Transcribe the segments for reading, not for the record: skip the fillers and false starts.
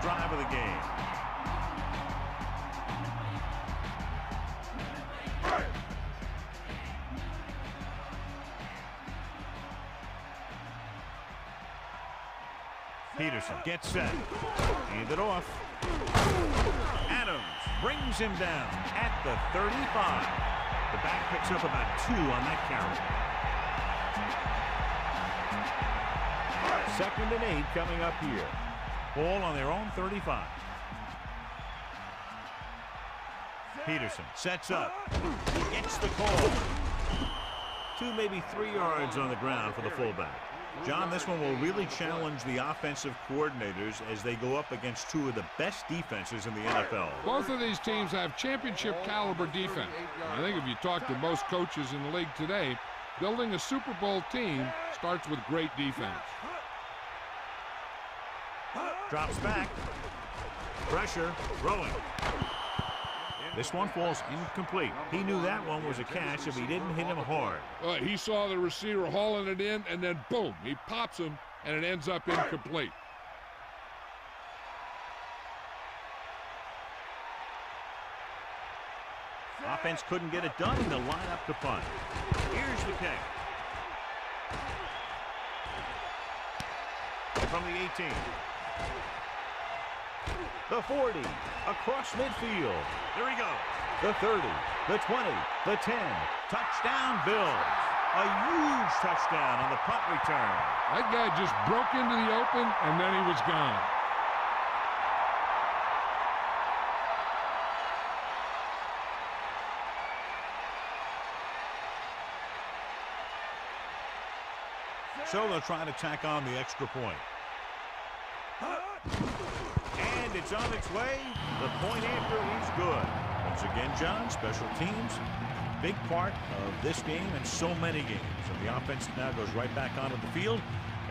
drive of the game. Peterson gets set. Hand it off. Adams brings him down at the 35. The back picks up about 2 on that carry. 2nd and 8 coming up here. Ball on their own 35. Peterson sets up. Gets the call. 2, maybe 3 yards on the ground for the fullback. John, this one will really challenge the offensive coordinators as they go up against 2 of the best defenses in the NFL. Both of these teams have championship caliber defense. I think if you talk to most coaches in the league today, building a Super Bowl team starts with great defense. Drops back. Pressure. Throwing. This one falls incomplete. He knew that one was a catch if he didn't hit him hard. He saw the receiver hauling it in, and then boom, he pops him, and it ends up incomplete. Offense couldn't get it done in the lineup to punt. Here's the kick. From the 18. The 40, across midfield. There he goes. The 30, the 20, the 10. Touchdown, Bills. A huge touchdown on the punt return. That guy just broke into the open, and then he was gone. So they'll try to tack on the extra point. And it's on its way. The point after is good. Once again, John, special teams, big part of this game and so many games. And the offense now goes right back onto the field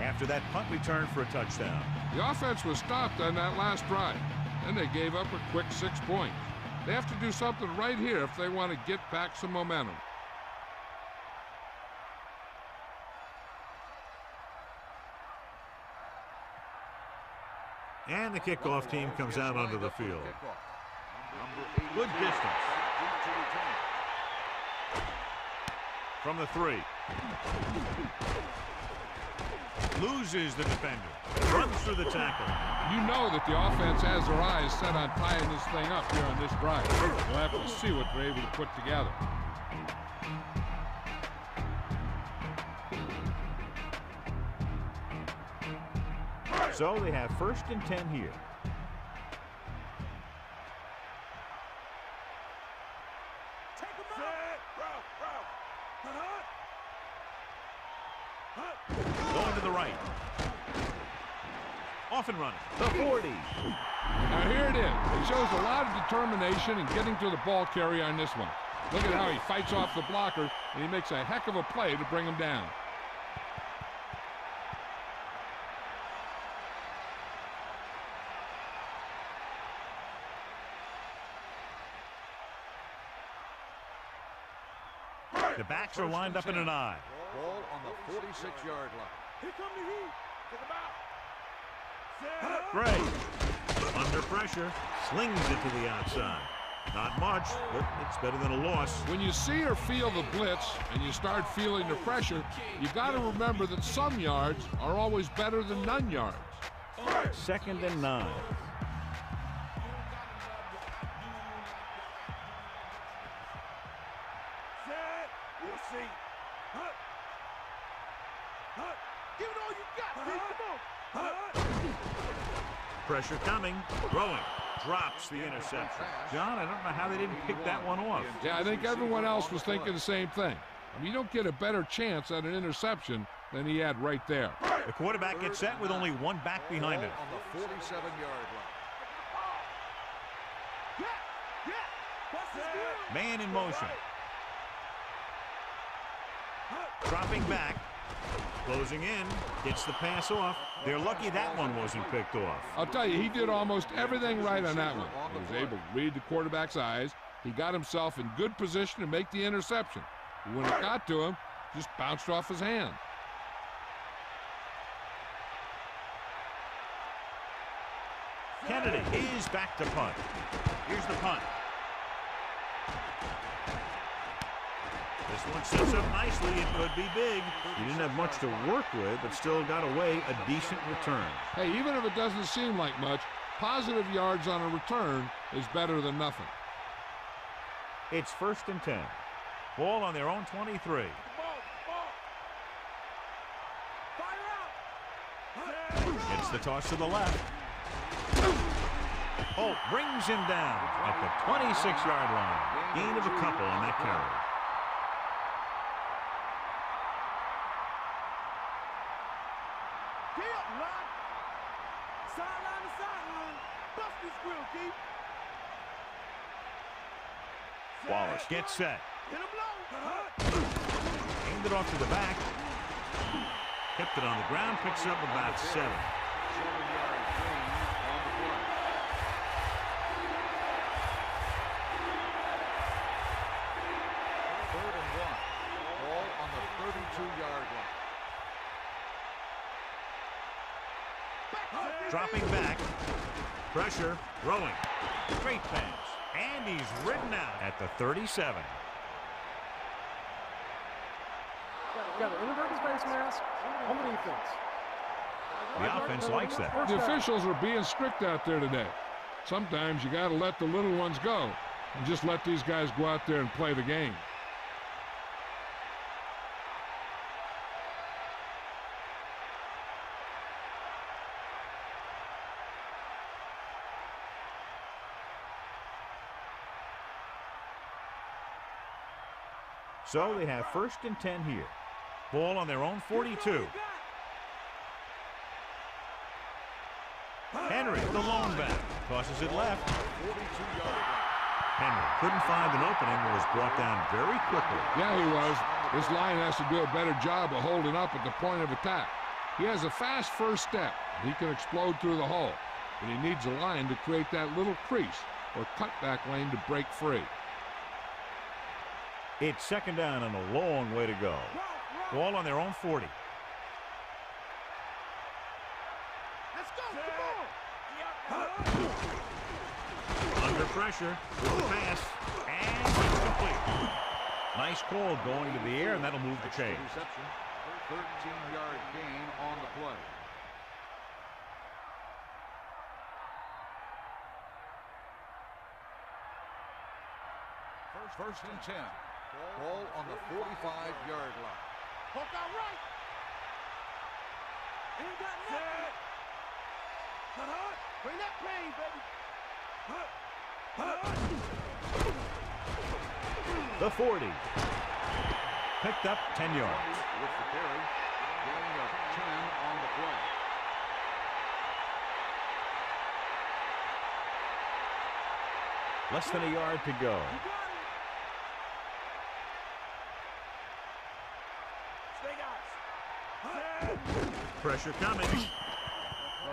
after that punt return for a touchdown. The offense was stopped on that last drive. Then they gave up a quick 6 points. They have to do something right here if they want to get back some momentum. And the kickoff team comes out onto the field. Good distance. From the 3. Loses the defender. Runs through the tackle. You know that the offense has their eyes set on tying this thing up here on this drive. We'll have to see what they're able to put together. So they have 1st and 10 here. Going to the right. Off and running. The 40. Now here it is. It shows a lot of determination in getting to the ball carrier on this one. Look at how he fights off the blocker, and he makes a heck of a play to bring him down. The backs are lined up in an eye. Ball on the 46-yard line. Here come the heat. Gray, under pressure, slings it to the outside. Not much, but it's better than a loss. When you see or feel the blitz and you start feeling the pressure, you got to remember that some yards are always better than none yards. 2nd and 9. Pressure coming, throwing, drops the interception. John, I don't know how they didn't pick that one off. Yeah, I think everyone else was thinking the same thing. I mean, you don't get a better chance at an interception than he had right there. The quarterback gets set with only one back behind him. On the 47-yard line. Man in motion. Dropping back. Closing in, gets the pass off. They're lucky that one wasn't picked off. I'll tell you, he did almost everything right on that one. He was able to read the quarterback's eyes. He got himself in good position to make the interception. When it got to him, just bounced off his hand. Kennedy is back to punt. Here's the punt. This one sets up nicely. It could be big. He didn't have much to work with, but still got away a decent return. Hey, even if it doesn't seem like much, positive yards on a return is better than nothing. It's 1st and 10. Ball on their own 23. Gets the toss to the left. Holt brings him down at the 26-yard line. Gain of a couple on that carry. Wallace gets set. Aimed it off to the back. Kept it on the ground. Picks up about 7. 7-yard gain on the play. Third and 1. Ball on the 32-yard line. Dropping back. Pressure. Throwing. Great pass. And he's ridden out at the 37. Got an inverted face mask on the defense. The offense likes that. The officials are being strict out there today. Sometimes you got to let the little ones go and just let these guys go out there and play the game. So they have 1st and 10 here. Ball on their own 42. Henry, the lone back, tosses it left. 42-yard line. Henry couldn't find an opening and was brought down very quickly. Yeah, he was. This line has to do a better job of holding up at the point of attack. He has a fast first step. He can explode through the hole, but he needs a line to create that little crease or cutback lane to break free. It's 2nd down and a long way to go. Ball on their own 40. Let's go. Under pressure with the pass, and it's complete. Nice call going to the air, and that'll move the chains. Reception. 13-yard gain on the play. First and 10. Ball on the 45-yard line. Poke out right. Ain't got nothing. Bring that pain, baby. The 40. Picked up 10 yards. With the carry. Gain of 10 on the play. Less than a yard to go. Pressure coming.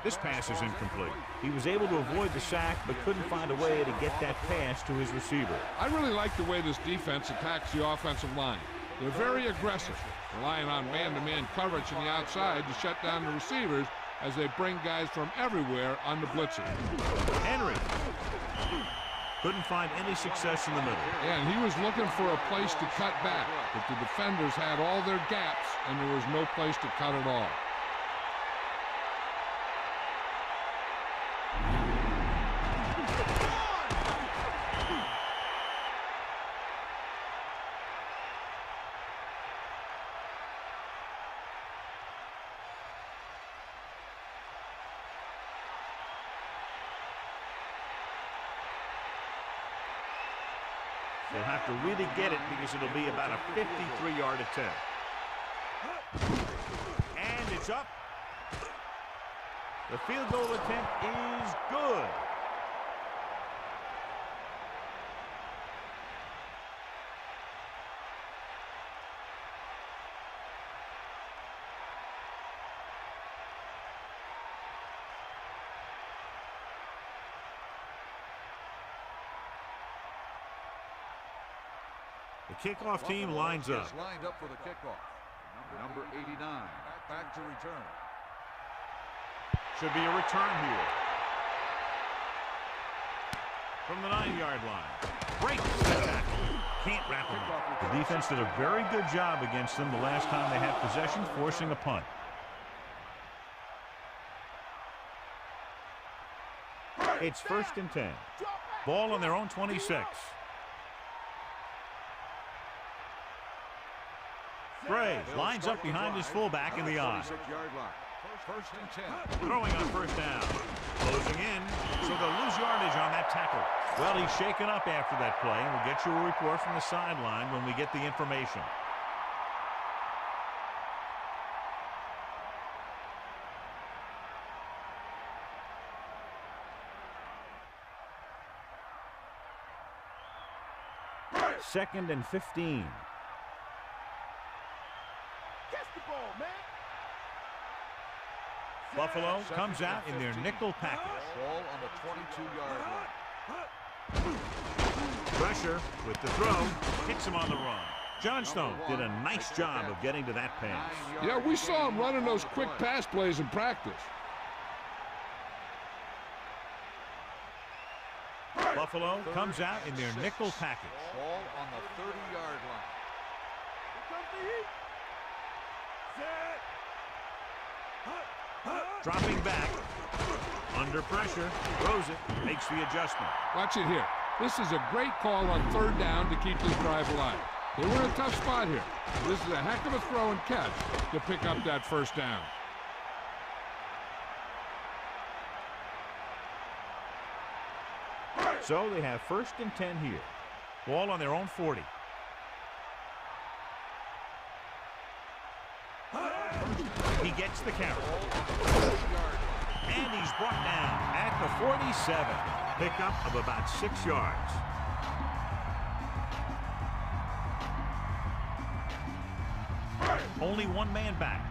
This pass is incomplete. He was able to avoid the sack, but couldn't find a way to get that pass to his receiver. I really like the way this defense attacks the offensive line. They're very aggressive, relying on man-to-man coverage on the outside to shut down the receivers as they bring guys from everywhere on the blitzer. Henry couldn't find any success in the middle. And he was looking for a place to cut back, but the defenders had all their gaps, and there was no place to cut at all. They'll have to really get it because it'll be about a 53-yard attempt. And it's up. The field goal attempt is good. The kickoff team lines up. Is lined up for the kickoff. Number 89 back to return. Should be a return here. from the 9-yard line. Breaks the tackle. Can't wrap him up. The defense did a very good job against them the last time they had possession, forcing a punt. It's 1st and 10. Ball on their own 26. Gray lines up behind his fullback in the I. First and 10. Throwing on 1st down. Closing in, so they'll lose yardage on that tackle. Well, he's shaken up after that play, and we'll get you a report from the sideline when we get the information. Second and 15. Buffalo comes out in their nickel package. Ball on the 22-yard line. Pressure with the throw. Hits him on the run. Johnstone did a nice job of getting to that pass. Yeah, we saw him running those quick pass plays in practice. Buffalo comes out in their nickel package. Ball on the 30-yard line. Dropping back. Under pressure. Throws it. Makes the adjustment. Watch it here. This is a great call on 3rd down to keep this drive alive. They were in a tough spot here. This is a heck of a throw and catch to pick up that 1st down. So they have 1st and 10 here. Ball on their own 40. He gets the carry. And he's brought down at the 47. Pickup of about 6 yards. Only one man back.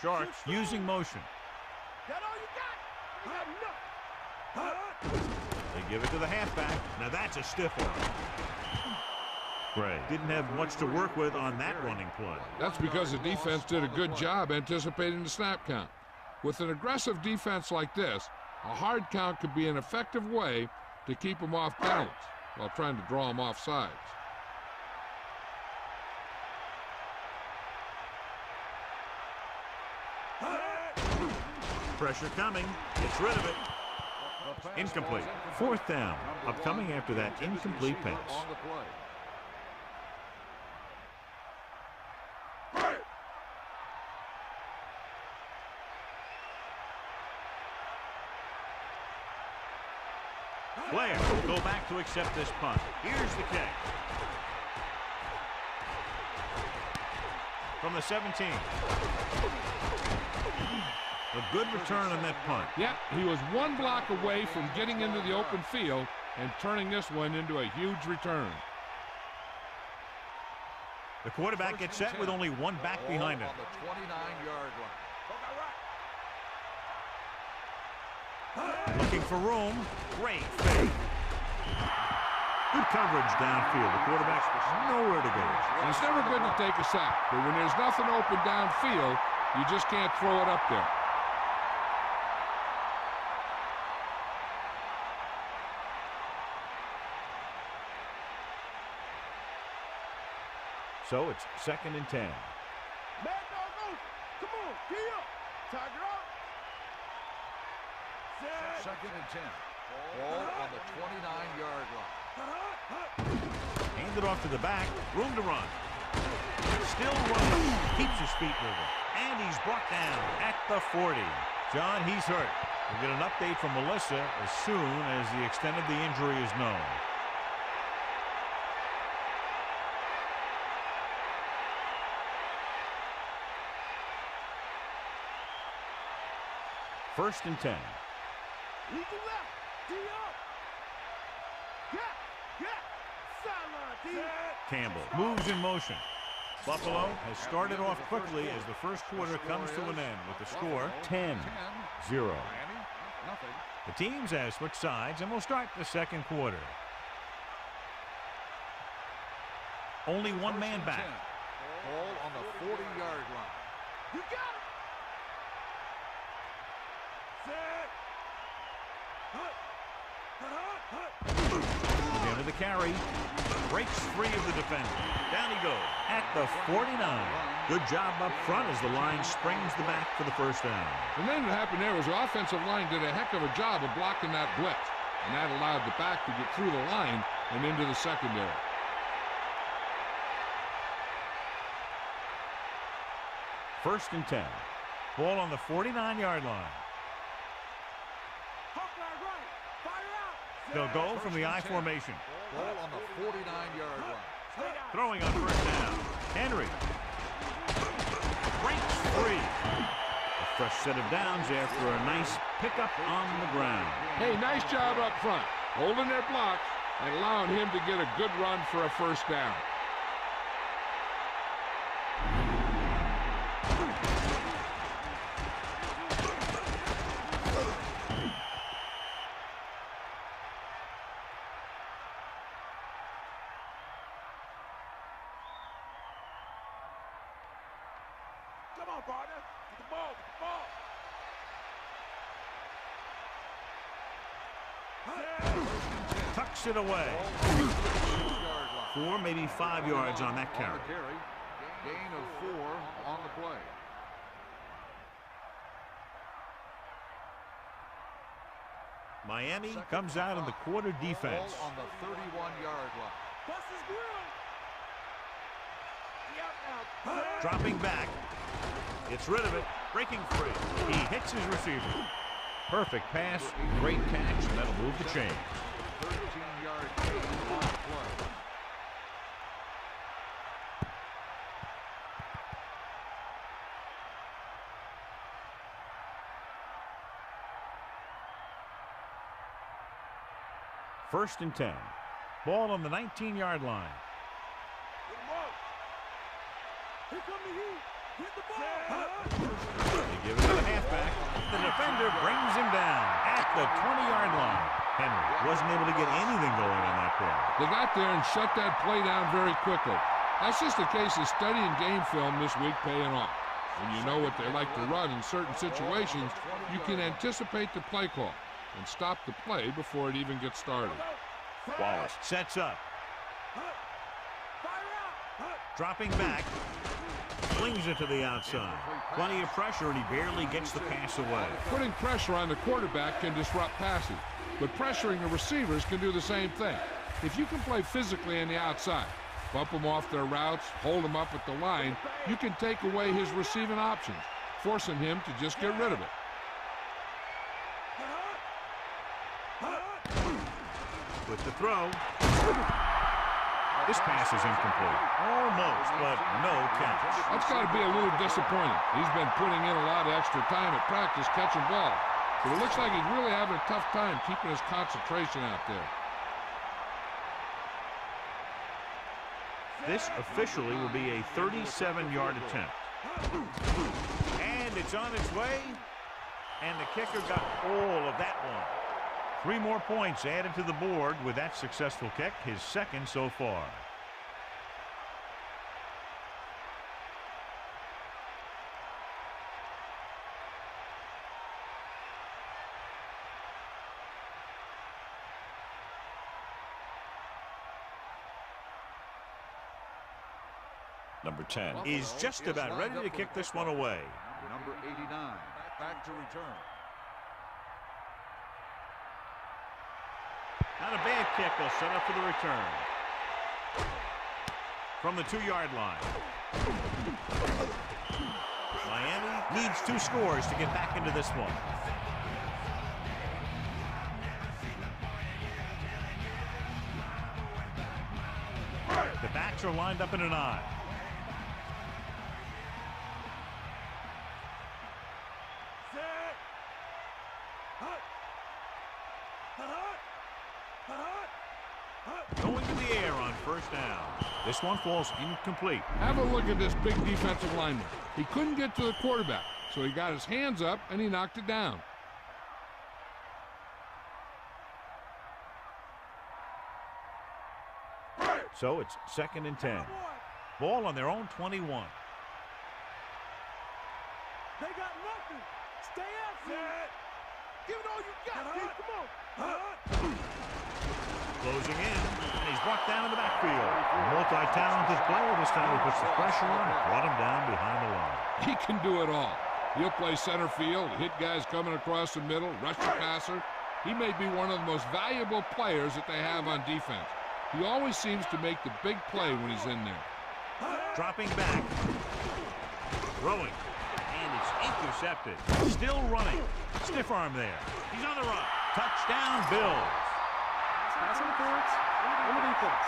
Sharks using motion. They give it to the halfback. Now that's a stiff one. Gray didn't have much to work with on that running play. That's because the defense did a good job anticipating the snap count. With an aggressive defense like this, a hard count could be an effective way to keep them off balance while trying to draw them off sides. Pressure coming. Gets rid of it. Incomplete. 4th down. Upcoming after that incomplete pass. Blair will go back to accept this punt. Here's the kick. From the 17. A good return on that punt. Yeah, he was one block away from getting into the open field and turning this one into a huge return. The quarterback gets set with only one back behind him. On the 29-yard line. Looking for room. Great fake. Good coverage downfield. The quarterback's nowhere to go. It's never good to take a sack, but when there's nothing open downfield, you just can't throw it up there. So it's 2nd and 10. Mad dog, come on, get up. Tiger up. Second and 10. Ball on the 29-yard line. Handed off to the back. Room to run. Still running. Keeps his feet moving. And he's brought down at the 40. John, he's hurt. We'll get an update from Melissa as soon as the extent of the injury is known. First and 10. Lead to left. D up. Sideline, D. Campbell moves in motion. Buffalo has started off quickly as the first quarter comes to an end with the score 10-0. The teams have switched sides and will start the second quarter. Only one man back. Ball on the 40-yard line. You got it. Into the carry. Breaks free of the defender. Down he goes at the 49. Good job up front as the line springs the back for the first down. And then what happened there was the offensive line did a heck of a job of blocking that blitz. And that allowed the back to get through the line and into the secondary. First and 10. Ball on the 49-yard line. They'll go from the I formation. Ball on the 49-yard line. Throwing on first down. Henry. Breaks free. A fresh set of downs after a nice pickup on the ground. Hey, nice job up front, holding their blocks and allowing him to get a good run for a first down. Come on, partner. Get the ball. Get the ball. Tucks it away. 4, maybe 5 yards on that carry. Gain of 4 on the play. Miami comes out in the quarter defense. Ball on the 31-yard line. Bust his grill. Now. Dropping back. Gets rid of it. Breaking free. He hits his receiver. Perfect pass. Great catch, and that'll move the chains. 13-yard gain on the play. First and 10. Ball on the 19-yard line. Get him up. Here come the heat. Hit the ball. They give it to the halfback. The defender brings him down at the 20-yard line. Henry wasn't able to get anything going on that play. They got there and shut that play down very quickly. That's just a case of studying game film this week paying off. When you know what they like to run in certain situations, you can anticipate the play call and stop the play before it even gets started. Wallace sets up. Dropping back. Flings it to the outside. Plenty of pressure, and he barely gets the pass away. Putting pressure on the quarterback can disrupt passes, but pressuring the receivers can do the same thing. If you can play physically on the outside, bump them off their routes, hold them up at the line, you can take away his receiving options, forcing him to just get rid of it. With the throw. This pass is incomplete. Almost, but no catch. That's got to be a little disappointing. He's been putting in a lot of extra time at practice catching ball, but it looks like he's really having a tough time keeping his concentration out there. This officially will be a 37-yard attempt. And it's on its way, and the kicker got all of that one. 3 more points added to the board with that successful kick, his second so far. Number 10 is just about ready to kick this one away. Number 89 back to return. Not a bad kick. They'll set up for the return. From the 2-yard line. Miami needs 2 scores to get back into this one. The backs are lined up in an I. Going to the air on first down. This one falls incomplete. Have a look at this big defensive lineman. He couldn't get to the quarterback, so he got his hands up and he knocked it down. So it's 2nd and 10. Ball on their own 21. They got nothing. Stay out there. Give it all you Closing in, and he's brought down in the backfield. Multi-talented player. This time he puts the pressure on and brought him down behind the line. He can do it all. He'll play center field, hit guys coming across the middle, rush the passer. He may be one of the most valuable players that they have on defense. He always seems to make the big play when he's in there. Dropping back. Throwing. And it's intercepted. Still running. Stiff arm there. He's on the run. Touchdown, Bills. Pass interference on the defense.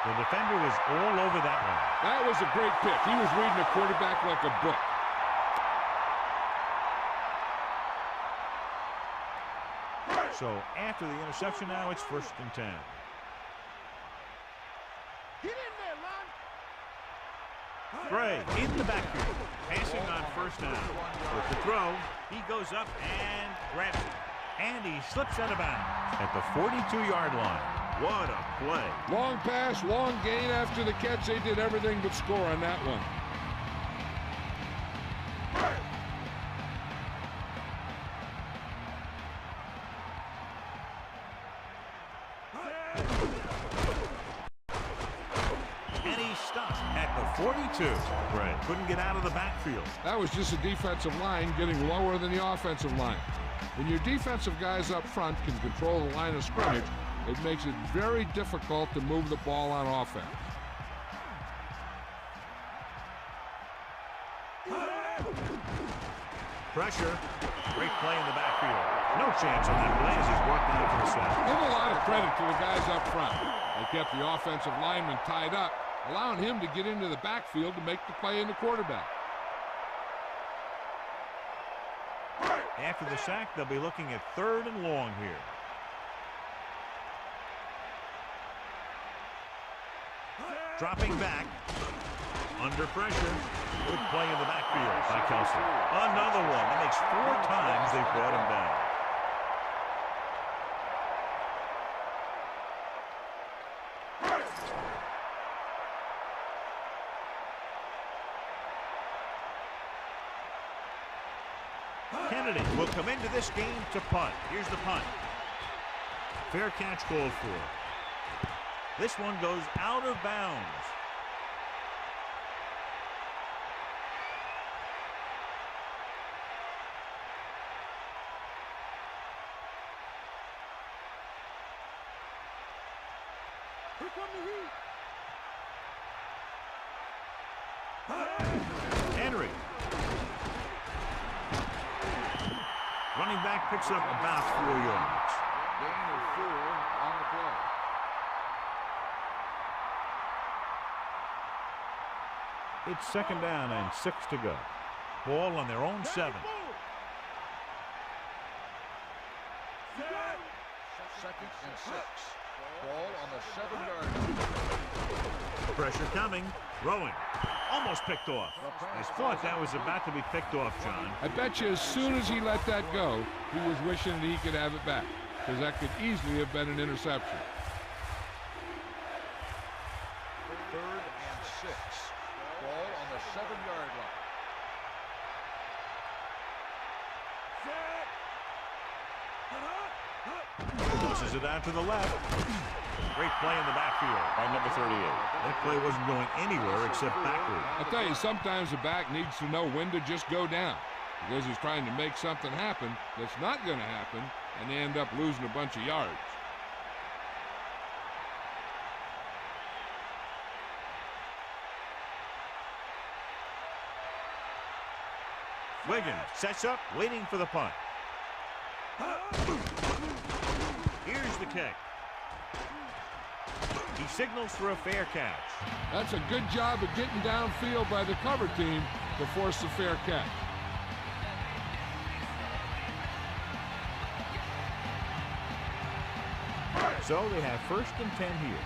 The defender was all over that one. That was a great pick. He was reading the quarterback like a book. So after the interception now, it's 1st and 10. Get in there, man. Gray in the backfield. Passing on 1st down. With the throw, he goes up and grabs it. And he slips out of bounds at the 42-yard line. What a play. Long pass, long gain after the catch. They did everything but score on that one. And he's stopped at the 42. Right. Couldn't get out of the backfield. That was just a defensive line getting lower than the offensive line. When your defensive guys up front can control the line of scrimmage, it makes it very difficult to move the ball on offense. Pressure. Great play in the backfield. No chance on that play as he's brought down for the sack. Give a lot of credit to the guys up front. They kept the offensive lineman tied up, allowing him to get into the backfield to make the play in the quarterback. After the sack, they'll be looking at 3rd and long here. Dropping back. Under pressure. Good play in the backfield by Kelsey. Another one. That makes 4 times they've brought him down. Kennedy will come into this game to punt. Here's the punt. Fair catch called for. This one goes out of bounds. Here come the heat. Henry. Running back picks up about 4 yards. Gain of 4 on the play. It's 2nd down and 6 to go. Ball on their own 7. 2nd and 6. Ball on the 7-yard line. Pressure coming. Throwing. Almost picked off. I thought that was about to be picked off, John. I bet you as soon as he let that go, he was wishing that he could have it back, because that could easily have been an interception. 3rd and 6. Ball on the 7-yard line. Tosses it out to the left. Great play in the backfield by number 38. That play wasn't going anywhere except backward. I'll tell you, sometimes the back needs to know when to just go down, because he's trying to make something happen that's not going to happen, and they end up losing a bunch of yards. Wiggins sets up, waiting for the punt. Here's the kick. He signals for a fair catch. That's a good job of getting downfield by the cover team to force the fair catch. So they have 1st and 10 here.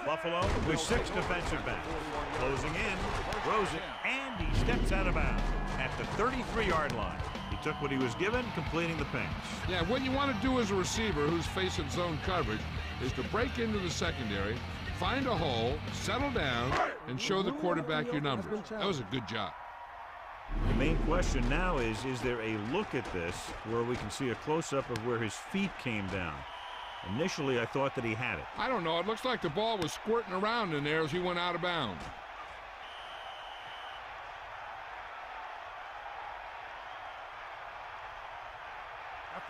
Buffalo with 6 defensive backs. Closing in, throws it, and he steps out of bounds at the 33-yard line. He took what he was given, completing the pass. Yeah, what you want to do as a receiver who's facing zone coverage is to break into the secondary, Find a hole, settle down, and show the quarterback your numbers. That was a good job. The main question now is there a look at this where we can see a close-up of where his feet came down? Initially, I thought that he had it. I don't know. It looks like the ball was squirting around in there as he went out of bounds.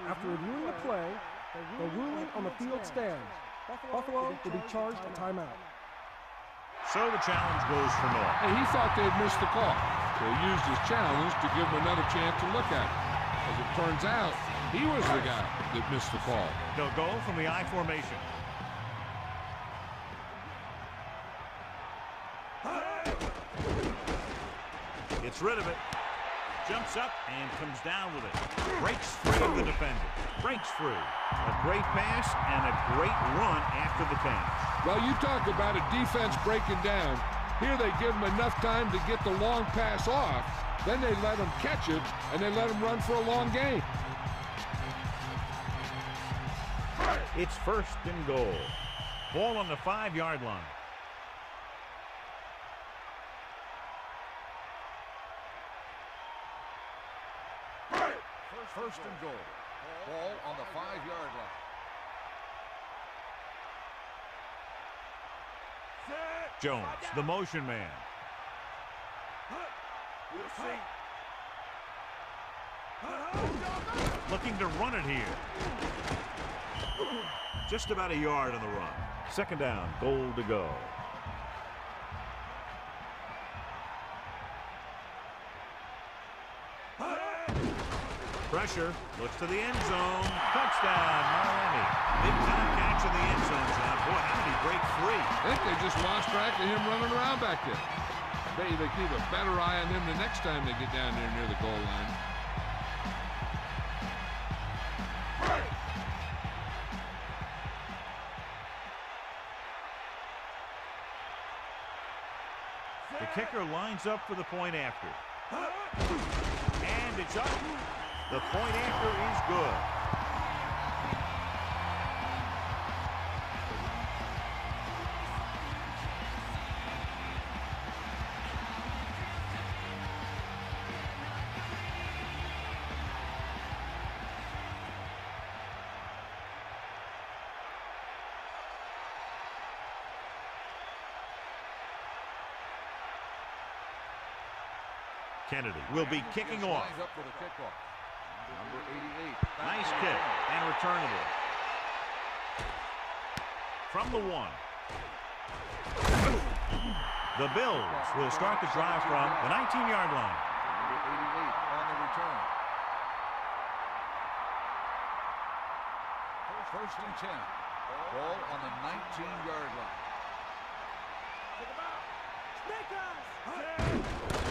After reviewing the play, the ruling on the field stands. Buffalo will be charged a timeout. So the challenge goes for North. Hey, he thought they'd missed the call, so he used his challenge to give him another chance to look at it. As it turns out, he was the guy that missed the call. They'll go from the I formation. Gets rid of it. Jumps up and comes down with it. Breaks free of the defender. Breaks free. A great pass and a great run after the catch. Well, you talk about a defense breaking down. Here they give him enough time to get the long pass off. Then they let him catch it, and they let him run for a long game. It's 1st and goal. Ball on the 5-yard line. First and goal. Ball on the 5-yard line. Jones, the motion man. Looking to run it here. Just about a yard on the run. 2nd down, goal to go. Pressure, looks to the end zone. Touchdown, Miami. Big time catch in the end zone, John. Boy, how did he break free? I think they just lost track of him running around back there. Maybe they keep a better eye on him the next time they get down there near the goal line. The kicker lines up for the point after. And it's up. The point after is good. Kennedy will be kicking off. Lines up for the kickoff. Number 88. Nice kick and returnable. From the 1. The Bills will start the drive from the 19-yard line. Number 88 on the return. First and 10. Ball on the 19-yard line.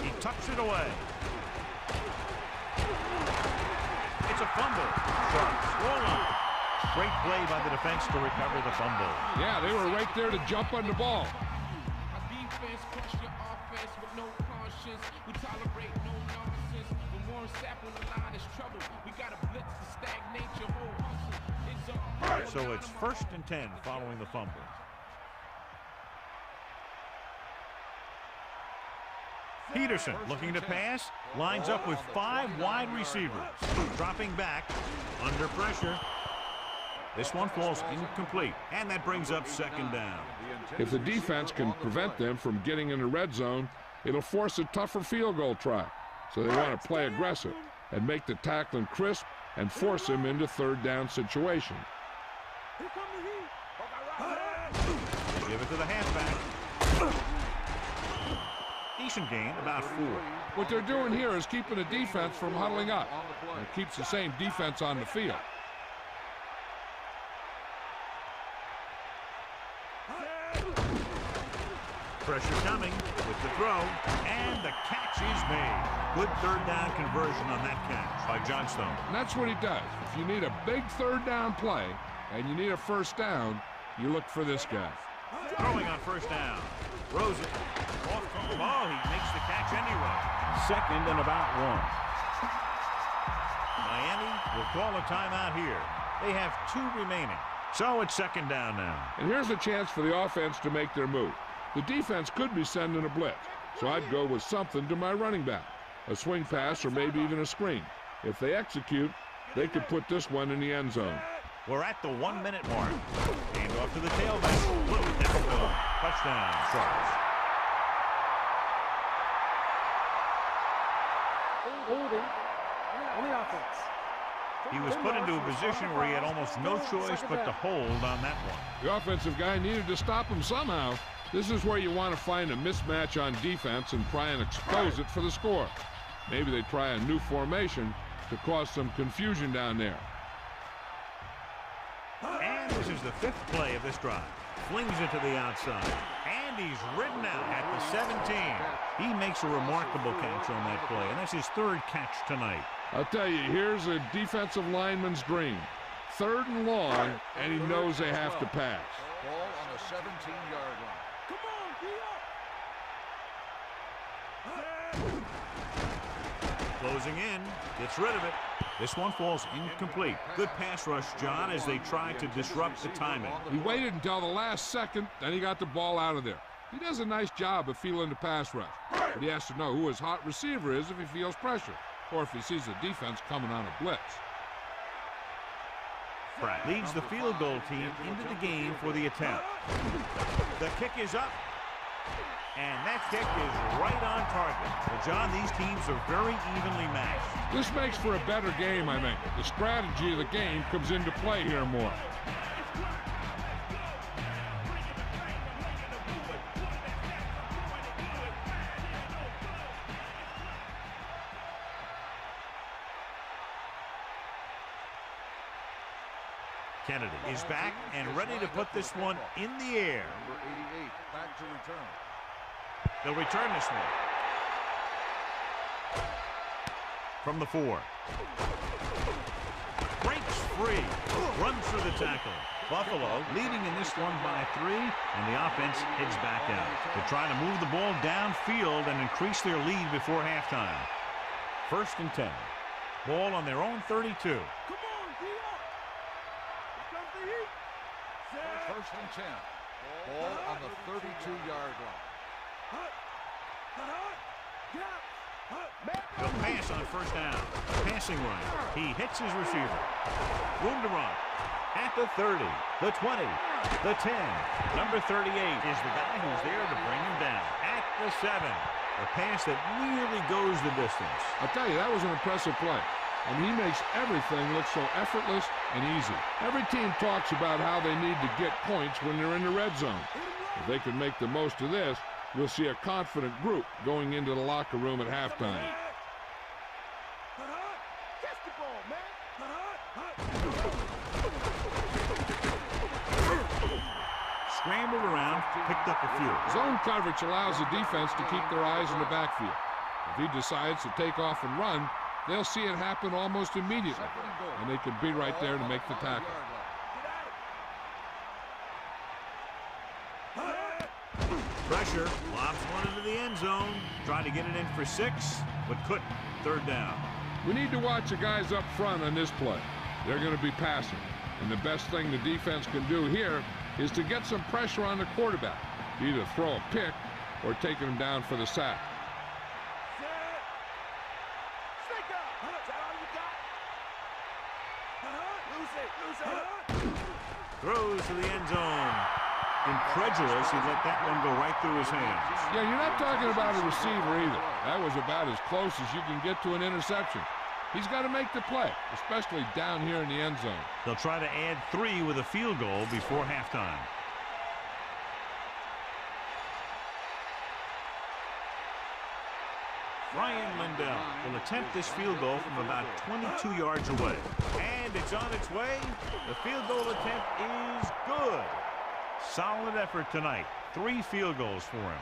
He tucks it away. It's a fumble. Sharks roll up. Great play by the defense to recover the fumble. Yeah, they were right there to jump on the ball. Our defense crush your offense with no conscience. We tolerate no nonsense. When Warren Sapp on the line is trouble, we got a blitz to stagnate your whole hustle. So it's 1st and 10 following the fumble. Peterson looking to pass, lines up with 5 wide receivers. Dropping back, under pressure. This one falls incomplete, and that brings up 2nd down. If the defense can prevent them from getting in the red zone, it'll force a tougher field goal try. So they want to play aggressive and make the tackling crisp and force him into 3rd down situation. They give it to the halfback. Decent gain, about 4. What they're doing here is keeping the defense from huddling up. It keeps the same defense on the field. Pressure coming with the throw, and the catch is made. Good 3rd down conversion on that catch by Johnstone. And that's what he does. If you need a big 3rd down play and you need a 1st down, you look for this guy. Throwing on 1st down. Throws it. Off from the ball. He makes the catch anyway. 2nd and about 1. Miami will call a timeout here. They have 2 remaining. So it's second down now. And here's a chance for the offense to make their move. The defense could be sending a blitz, so I'd go with something to my running back, a swing pass or maybe even a screen. If they execute, they could put this one in the end zone. We're at the 1 minute mark. Hand off to the tailback. Little downfield. Touchdown, Sharks. Holding on the offense. He was put into a position where he had almost no choice but to hold on that one. The offensive guy needed to stop him somehow. This is where you want to find a mismatch on defense and try and expose it for the score. Maybe they try a new formation to cause some confusion down there. And this is the 5th play of this drive. Flings it to the outside. And he's ridden out at the 17. He makes a remarkable catch on that play, and that's his 3rd catch tonight. I'll tell you, here's a defensive lineman's dream. 3rd and long, and he knows they have to pass. Ball on the 17-yard line. Come on, Closing in, gets rid of it. This one falls incomplete. Good pass rush, John, as they try to disrupt the timing. He waited until the last second, then he got the ball out of there. He does a nice job of feeling the pass rush, but he has to know who his hot receiver is if he feels pressure, or if he sees the defense coming on a blitz. Pratt leads the field goal team into the game for the attempt. The kick is up, and that kick is right on target. Well, John, these teams are very evenly matched. This makes for a better game, I think. The strategy of the game comes into play here more. Kennedy is back and ready to put this one in the air. Number 88, back to return. They'll return this one. From the 4. Breaks free. Runs through the tackle. Buffalo leading in this one by 3, and the offense heads back out. They're trying to move the ball downfield and increase their lead before halftime. 1st and 10. Ball on their own 32. Come on, D.R. Here comes the heat. Set. 1st and 10. Ball on the 32-yard line. He'll pass on 1st down. Passing right. He hits his receiver. Room to run. At the 30, the 20, the 10. Number 38 is the guy who's there to bring him down. At the 7. A pass that really goes the distance. I'll tell you, that was an impressive play. And he makes everything look so effortless and easy. Every team talks about how they need to get points when they're in the red zone. If they can make the most of this, you'll see a confident group going into the locker room at halftime. Scrambled around, picked up a few. Zone coverage allows the defense to keep their eyes in the backfield. If he decides to take off and run, they'll see it happen almost immediately, and they could be right there to make the tackle. Pressure, lobs one into the end zone. Trying to get it in for 6, but couldn't. 3rd down. We need to watch the guys up front on this play. They're going to be passing, and the best thing the defense can do here is to get some pressure on the quarterback, either throw a pick or taking him down for the sack. Throws to the end zone. Incredulous, he let that one go right through his hands. Yeah, you're not talking about a receiver either. That was about as close as you can get to an interception. He's got to make the play, especially down here in the end zone. They'll try to add 3 with a field goal before halftime. Ryan Lindell will attempt this field goal from about 22 yards away. And it's on its way. The field goal attempt is good. Solid effort tonight. 3 field goals for him.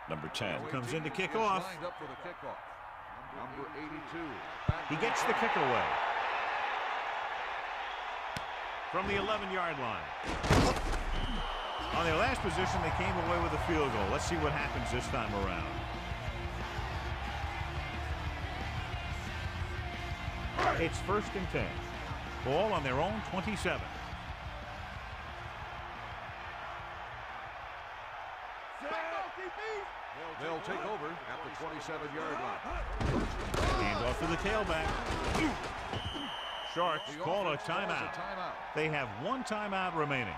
Number 10 comes in to kick off. Lined up for the kickoff. Number 82. He gets the kick away. From the 11-yard line. On their last position, they came away with a field goal. Let's see what happens this time around. It's 1st and 10. Ball on their own 27. They'll take over at the 27-yard line. Hand off to the tailback. Sharks call a timeout. They have one timeout remaining.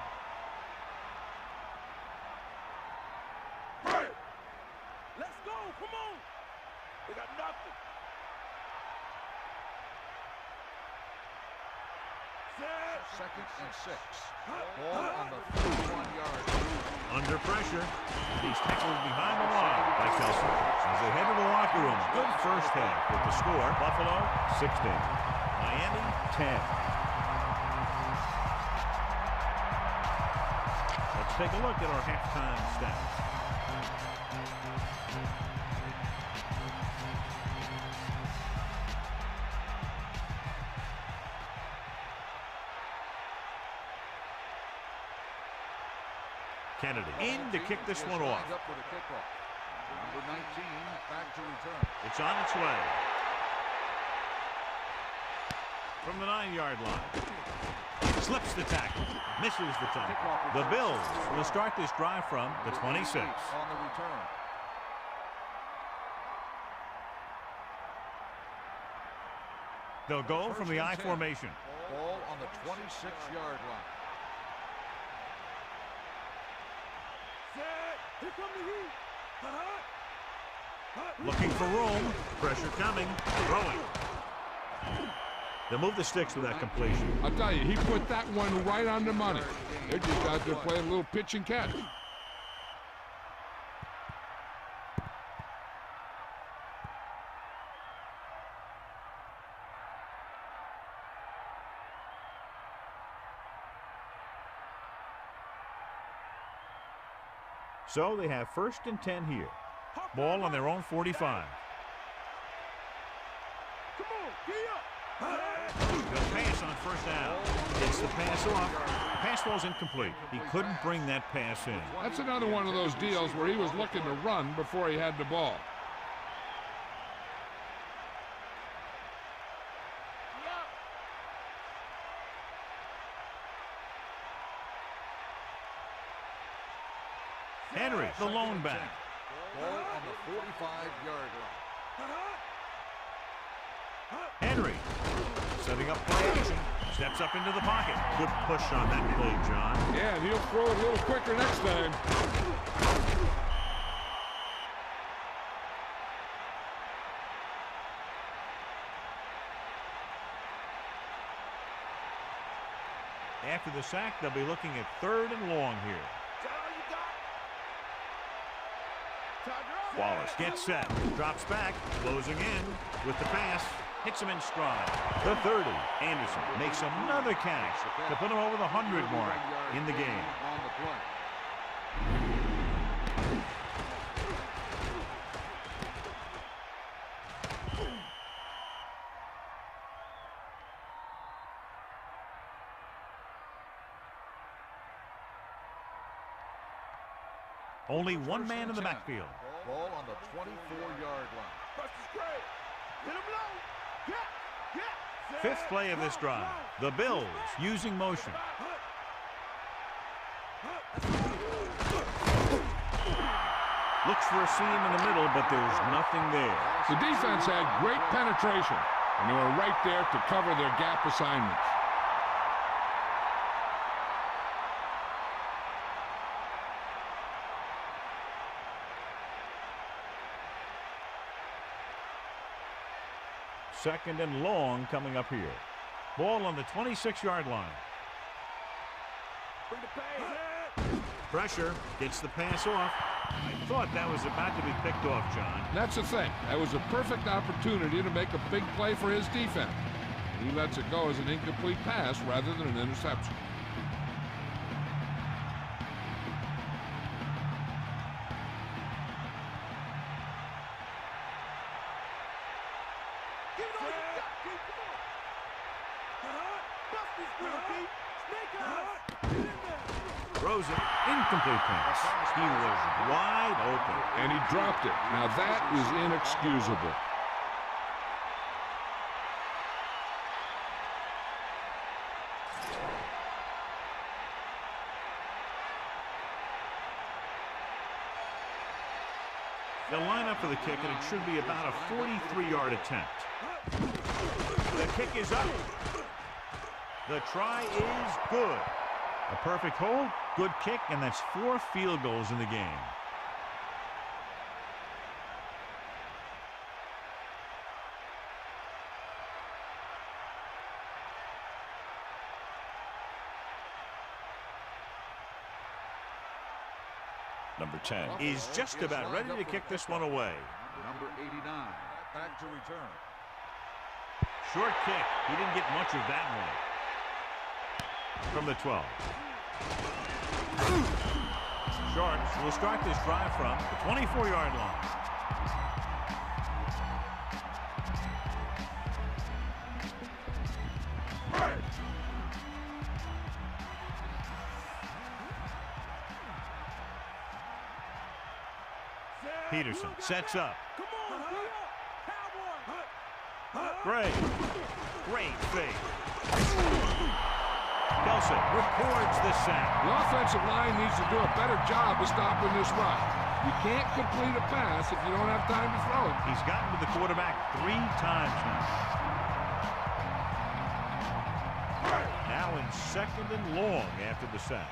Let's go. Come on. We got nothing. Second and 6. Ball on the 41-yard line. Under pressure. He's tackled behind the line by Kelsey. As they head to the locker room, good first half with the score. Buffalo 16. Miami 10. Let's take a look at our halftime stats. Kennedy in to kick this one off. Up for the kickoff. Number 19 back to return. It's on its way. From the 9-yard line. Slips the tackle. Misses the tackle. The Bills will start this drive from the 26. On the return. They'll go from the I formation. Ball on the 26-yard line. Here come the heat. Looking for room. Pressure coming. Throwing. They'll move the sticks with that completion. I'll tell you, he put that one right on the money. They're just out there playing a little pitch and catch. So they have 1st and 10 here. Ball on their own 45. Come on, get up. The pass on 1st down. It's the pass off. Pass ball's incomplete. He couldn't bring that pass in. That's another one of those deals where he was looking to run before he had the ball. Henry, the lone back. Ball on the 45-yard line. Henry setting up play action. Steps up into the pocket. Good push on that play, John. Yeah, and he'll throw it a little quicker next time. After the sack, they'll be looking at 3rd and long here. Wallace gets set, drops back, closing in with the pass, hits him in stride. The 30, Anderson makes another catch to put him over the 100 mark in the game. On the play. Only one man in the backfield. Ball on the 24-yard line. Hit him low. Yeah. 5th play of this drive. The Bills using motion. Looks for a seam in the middle, but there's nothing there. The defense had great penetration, and they were right there to cover their gap assignments. Second and long coming up here. Ball on the 26-yard line. Pressure gets the pass off. I thought that was about to be picked off, John. That's the thing. That was a perfect opportunity to make a big play for his defense. He lets it go as an incomplete pass rather than an interception. Throws it. Incomplete pass. He was wide open. And he dropped it. Now that is inexcusable. They'll line up for the kick, and it should be about a 43-yard attempt. The kick is up. The try is good. A perfect hold, good kick, and that's 4 field goals in the game. Number 10 is just about ready to kick this one away. Number 89, back to return. Short kick. He didn't get much of that one. From the 12. Sharks will start this drive from the 24-yard line. Peterson sets up. Great fake. Kelson records the sack. The offensive line needs to do a better job of stopping this rush. You can't complete a pass if you don't have time to throw it. He's gotten to the quarterback 3 times now. Now in 2nd and long after the sack.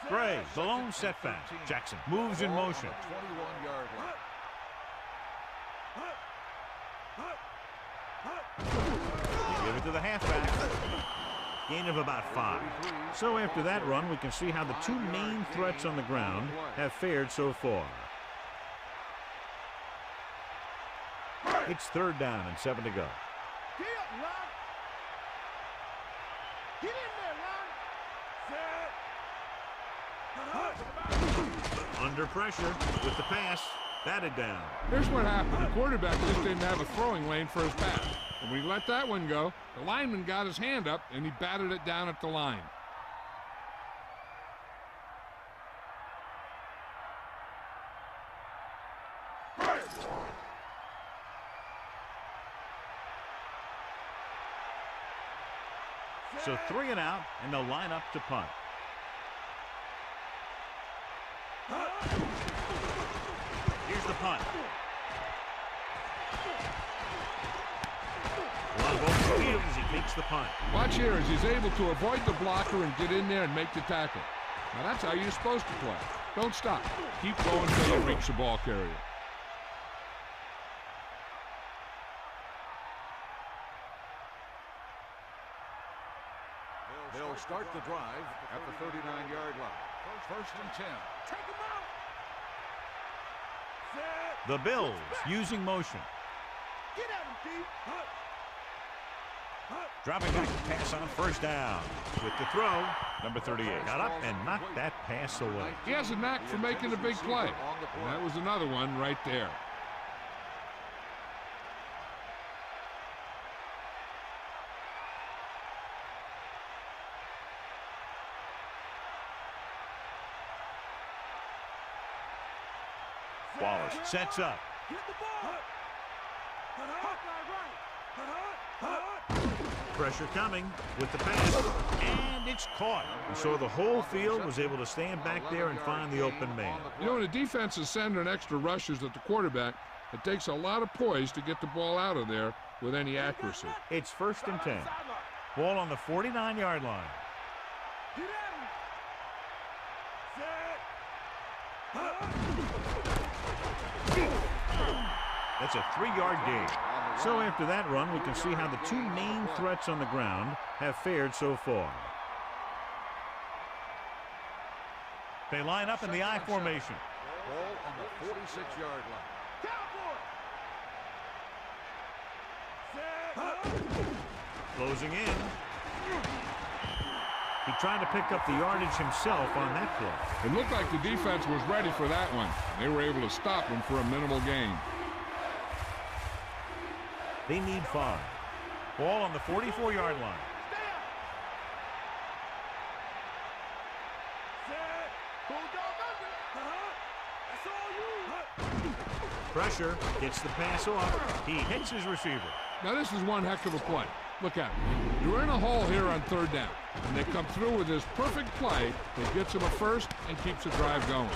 Gray, the lone setback. Jackson moves in motion. 21-yard line. Give it to the halfback. Gain of about 5. So after that run, we can see how the 2 main threats on the ground have fared so far. It's 3rd down and 7 to go. Under pressure with the pass. Batted down. Here's what happened. The quarterback just didn't have a throwing lane for his pass. And when he let that one go, the lineman got his hand up and he batted it down at the line. So 3 and out, and they'll line up to punt. Here's the punt. On both fields, he makes the punt. Watch here as he's able to avoid the blocker and get in there and make the tackle. Now that's how you're supposed to play. Don't stop. Keep going until you reach the ball carrier. They'll start the drive at the 39-yard line. 1st and 10. Take him out. The Bills using motion. Get at him, D. Dropping back to pass on 1st down. With the throw, number 38 got up and knocked that pass away. He has a knack for making a big play. And that was another one right there. Wallace sets up. Get the ball. Pressure coming with the pass, and it's caught. So the whole field was able to stand back there and find the open man. You know, when the defense is sending extra rushers at the quarterback, it takes a lot of poise to get the ball out of there with any accuracy. It's 1st and 10. Ball on the 49-yard line. Get at him. That's a 3-yard gain. So after that run, we can see how the 2 main threats on the ground have fared so far. They line up in the I formation. Ball on the 46-yard line. Closing in. He tried to pick up the yardage himself on that play. It looked like the defense was ready for that one. They were able to stop him for a minimal gain. They need 5. Ball on the 44-yard line. Pressure, gets the pass off. He hits his receiver. Now this is one heck of a play. Look at it. You're in a hole here on 3rd down, and they come through with this perfect play that gets them a first and keeps the drive going.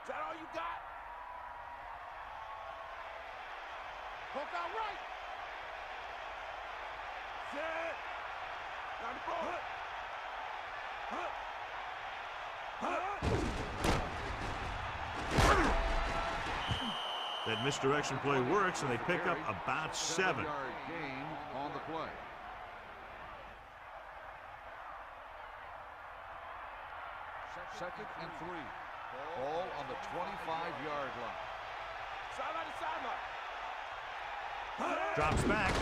Is that all you got? Poke out right. Set. Got the ball. That misdirection play works, and they pick up about 7. 7-yard gain on the play. Second and 3. Ball on the 25-yard line. Sideline to sideline. Drops back.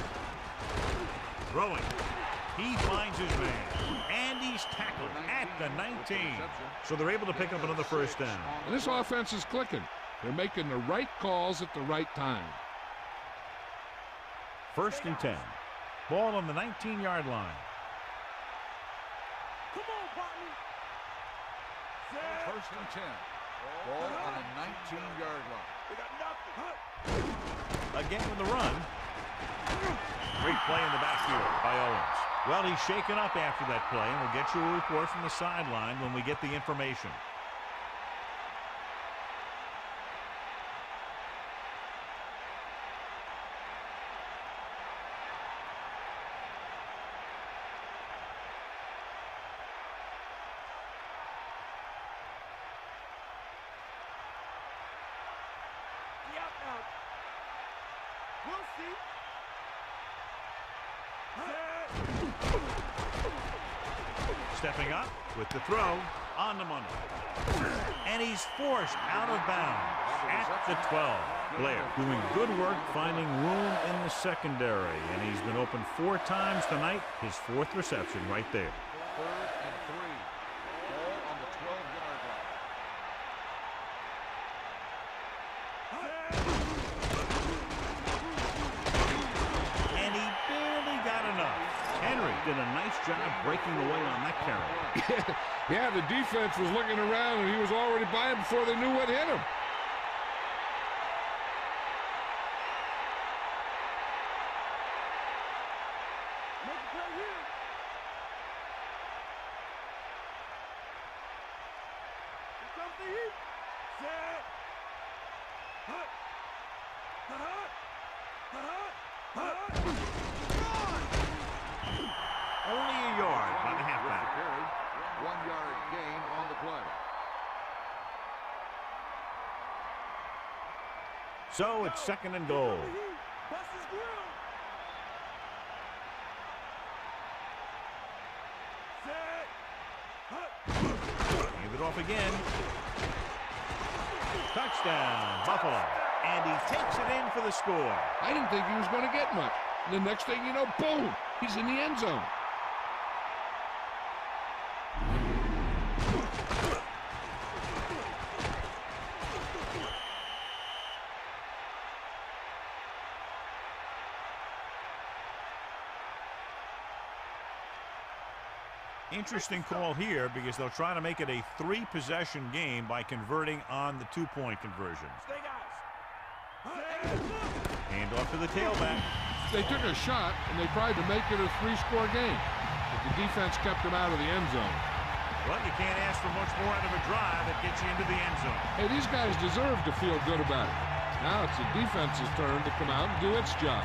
Throwing. He finds his man. And he's tackled at the 19. So they're able to pick up another first down. And this offense is clicking. They're making the right calls at the right time. 1st and 10. Ball on the 19-yard line. Come on, partner. Set. 1st and 10. Ball on the 19-yard line. We got nothing. Again with the run. Great play in the backfield by Owens. Well, he's shaken up after that play, and we'll get you a report from the sideline when we get the information. We'll see. Stepping up with the throw on the money. And he's forced out of bounds at the 12. Blair doing good work finding room in the secondary, and he's been open 4 times tonight. His 4th reception right there. 3rd and 3. Ball on the 12-yard line. And he barely got enough. Henry did a nice job breaking away on that carry. Yeah, the defense was looking around, and he was already by him before they knew what hit him. Make a play here. Here comes the heat. Set. Hut. Hut. Hut. Hut. Only a yard by the halfback. Carry. 1-yard gain on the play. So it's 2nd and goal. Bust his grill. Set. Hut. Hand it off again. Touchdown, Buffalo. And he takes it in for the score. I didn't think he was going to get much. The next thing you know, boom, he's in the end zone. Interesting call here because they'll try to make it a 3-possession game by converting on the 2-point conversion. Stay guys. Hand off to the tailback. They took a shot, and they tried to make it a 3-score game. But the defense kept them out of the end zone. Well, you can't ask for much more out of a drive that gets you into the end zone. Hey, these guys deserve to feel good about it. Now it's the defense's turn to come out and do its job.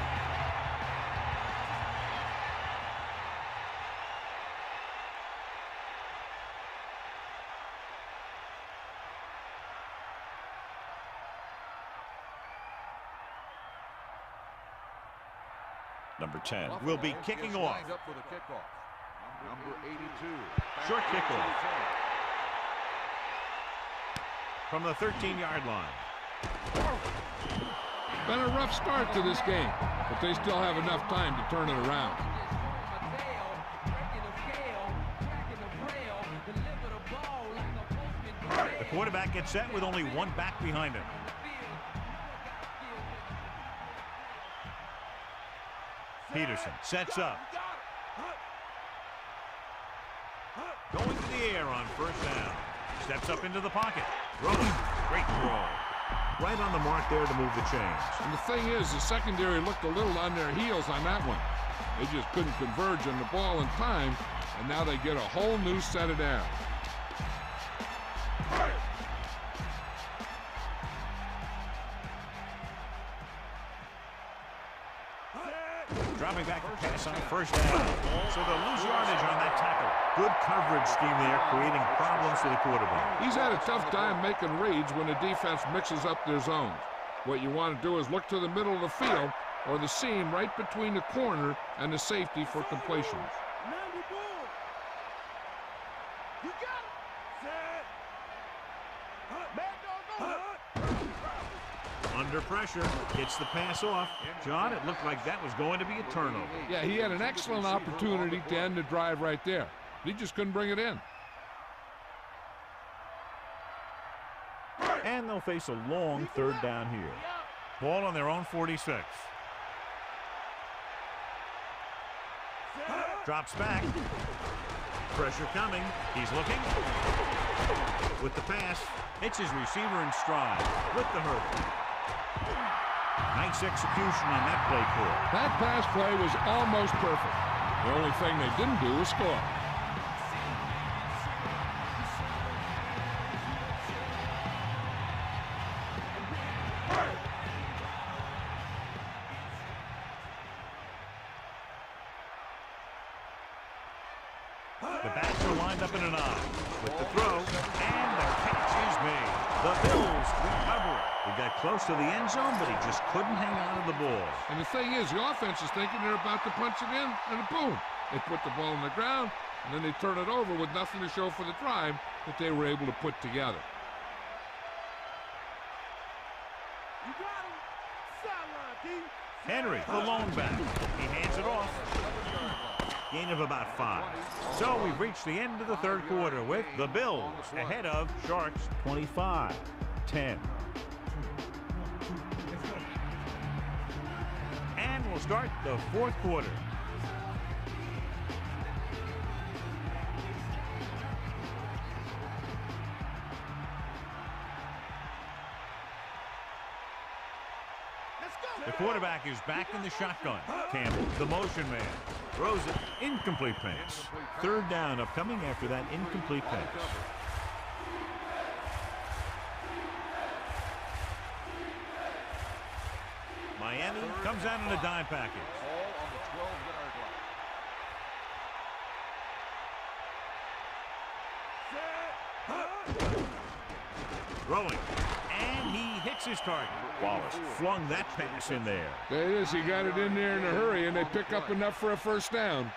Number 10 will be kicking off. Lined up for the kickoff. Number 82. Short kickoff from the 13-yard line. Been a rough start to this game, but they still have enough time to turn it around. quarterback gets set with only one back behind him. Peterson sets up. Going to the air on first down. Steps up into the pocket. Throwing. Great throw. Right on the mark there to move the chains. And the thing is, the secondary looked a little on their heels on that one. They just couldn't converge on the ball in time, and now they get a whole new set of downs. Dropping back to pass on first down. So they'll lose yardage on that tackle. Good coverage scheme there, creating problems for the quarterback. He's had a tough time making reads when the defense mixes up their zones. What you want to do is look to the middle of the field or the seam right between the corner and the safety for completions. You got it. Set. Man, Under pressure, gets the pass off. John, it looked like that was going to be a turnover. Yeah, he had an excellent opportunity to end the drive right there. He just couldn't bring it in. And they'll face a long third down here. Ball on their own 46. Drops back. Pressure coming. He's looking. With the pass, hits his receiver in stride. With the hurdle. Nice execution on that play call. That pass play was almost perfect. The only thing they didn't do was score. The backs are lined up in an eye. With the throw, and the catch is made. The Bills recover it. He got close to the end zone, but he just couldn't hang on to the ball. And the thing is, the offense is thinking they're about to punch it in, and boom, they put the ball on the ground, and then they turn it over with nothing to show for the drive that they were able to put together. You got him. Sideline, D. Henry, the lone back. He hands it off. Gain of about 5. So we've reached the end of the third quarter with the Bills ahead of Sharks 25-10. And we'll start the fourth quarter. The quarterback is back in the shotgun. Campbell, the motion man, throws it. Incomplete pass. Third down upcoming after that incomplete pass. Miami comes out in a dime package. Ball on the 12-yard line. Throwing. And he hits his target. Wallace flung that pass in there. There it is. He got it in there in a hurry, and they pick up enough for a first down.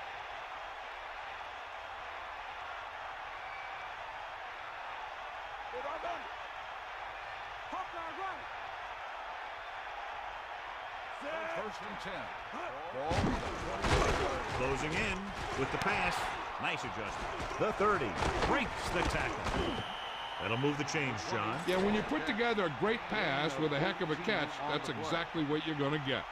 First and 10. Ball on the 20-yard line. Closing in with the pass. Nice adjustment. The 30 breaks the tackle. That'll move the chains, John. Yeah, when you put together a great pass with a heck of a catch, that's exactly what you're going to get.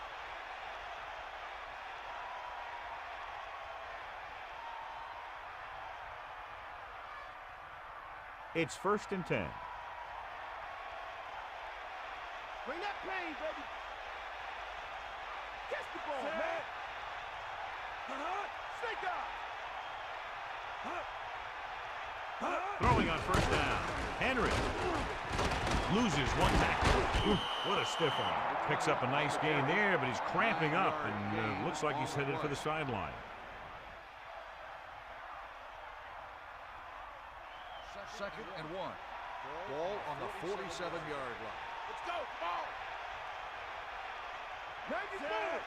It's first and 10. Bring that pain, baby. Catch the ball, man. Snake out. Throwing on first down. Henry loses one tackle. What a stiff arm. Picks up a nice gain there, but he's cramping up and looks like he's headed for the sideline. Second and 1. Ball on the 47-yard line. Let's go. Ball. Now you move.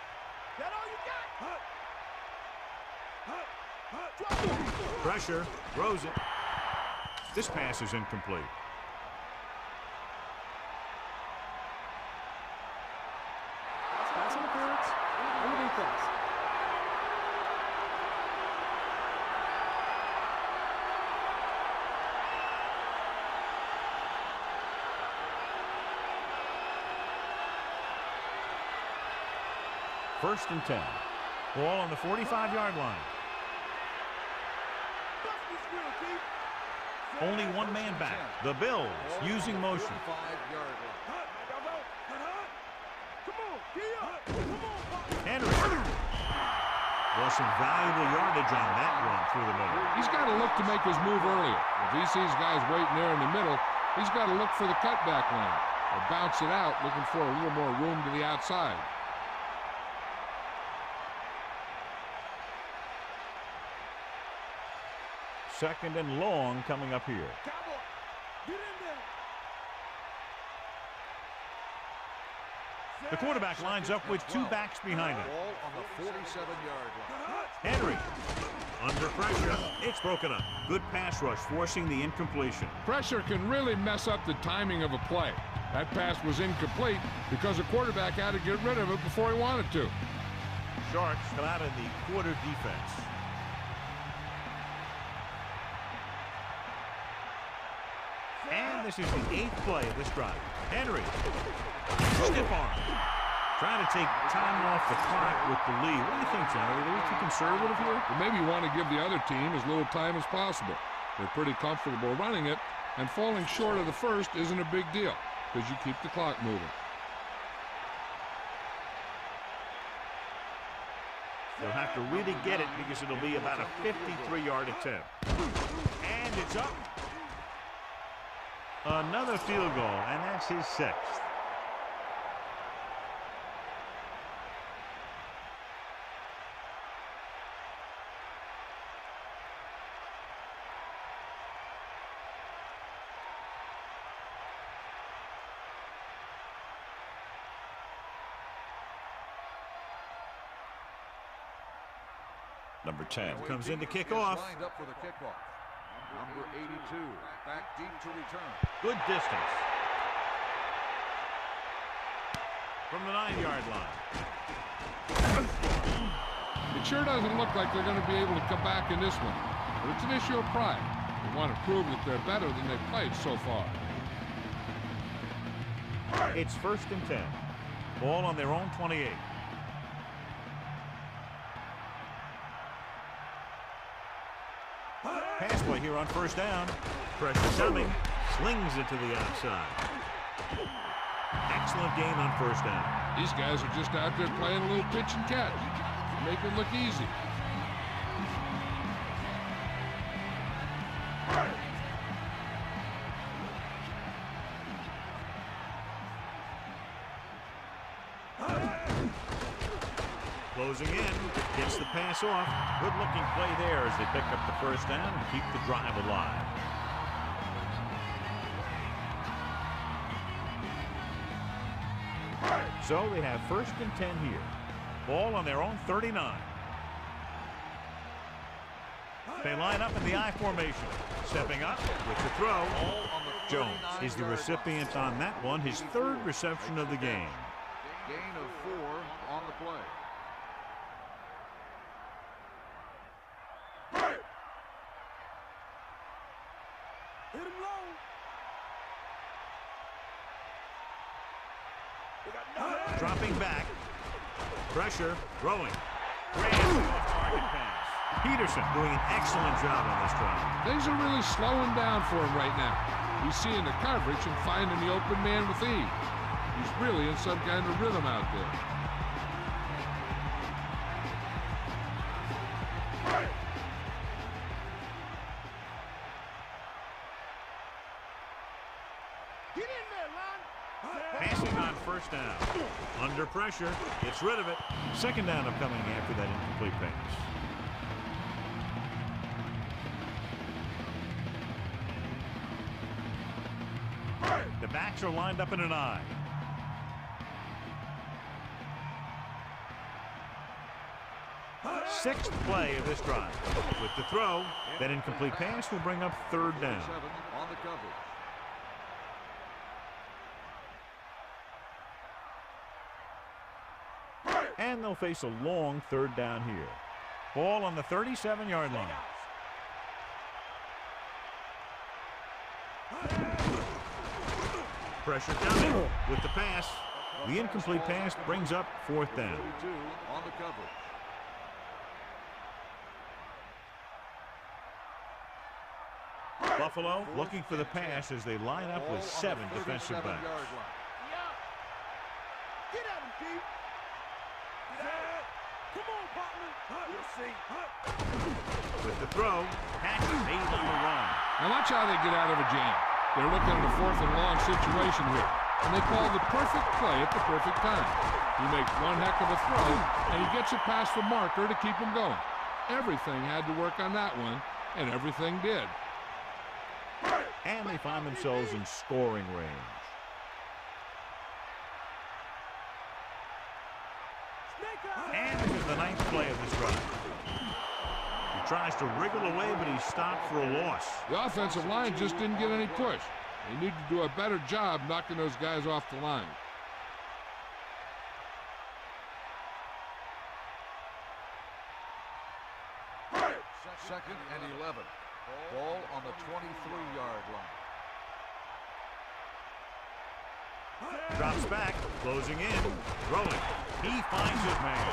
That all you got? Pressure. Throws it. This pass is incomplete. Pass interference on the defense. First and 10. Ball on the 45-yard line. Only one man back. The Bills using motion. Henry. Well, some valuable yardage on that one through the middle. He's got to look to make his move earlier. If he sees guys waiting there in the middle, he's got to look for the cutback line or bounce it out, looking for a little more room to the outside. Second and long coming up here. Get in there. The quarterback lines up with two backs behind him. Ball on the 47-yard line. Henry under pressure. It's broken up. Good pass rush forcing the incompletion. Pressure can really mess up the timing of a play. That pass was incomplete because the quarterback had to get rid of it before he wanted to. Sharks come out of the quarter defense. And this is the 8th play of this drive. Henry, stiff arm. Trying to take time off the clock with the lead. What do you think, John? Are they a little too conservative here? Well, maybe you want to give the other team as little time as possible. They're pretty comfortable running it, and falling short of the first isn't a big deal because you keep the clock moving. They'll have to really get it because it'll be about a 53-yard attempt. And it's up. Another field goal, and that's his 6th. Number 10 comes in to kick off. Lined up for the kickoff. Number 82, back deep to return. Good distance. From the 9-yard line. It sure doesn't look like they're going to be able to come back in this one. But it's an issue of pride. They want to prove that they're better than they've played so far. It's first and 10. Ball on their own 28. Pass play here on first down. Pressure coming. Slings it to the outside. Excellent gain on first down. These guys are just out there playing a little pitch and catch. Make it look easy. Closing in, gets the pass off. Good looking play there as they pick up the first down and keep the drive alive. So they have first and 10 here. Ball on their own 39. They line up in the I formation. Stepping up with the throw. Jones is the recipient on that one, his 3rd reception of the game. Gain of 4 on the play. Hit him low. Dropping back. Pressure. Throwing. Grand off-target pass. Peterson doing an excellent job on this drive. Things are really slowing down for him right now. He's seeing the coverage and finding the open man with ease. He's really in some kind of rhythm out there. Get in there, Lon. Passing on first down. Under pressure. Gets rid of it. Second down upcoming after that incomplete pass. The backs are lined up in an I. Sixth play of this drive. With the throw, that incomplete pass will bring up third down. 7 on the coverage. And they'll face a long third down here. Ball on the 37-yard line. Pressure coming with the pass. The incomplete pass brings up 4th down. 32 on the coverage. Buffalo looking for the pass as they line up with 7 defensive backs. Get at him, D. Come on, partner. You'll see. With the throw, catch made on the run. Now watch how they get out of a jam. They're looking at a 4th and long situation here, and they call the perfect play at the perfect time. He makes one heck of a throw, and he gets it past the marker to keep him going. Everything had to work on that one, and everything did. And they find themselves in scoring range. And this is the 9th play of this drive. He tries to wriggle away, but he's stopped for a loss. The offensive line just didn't get any push. They need to do a better job knocking those guys off the line. Second and 11. Ball on the 23-yard line. Drops back, closing in, throwing. He finds his man.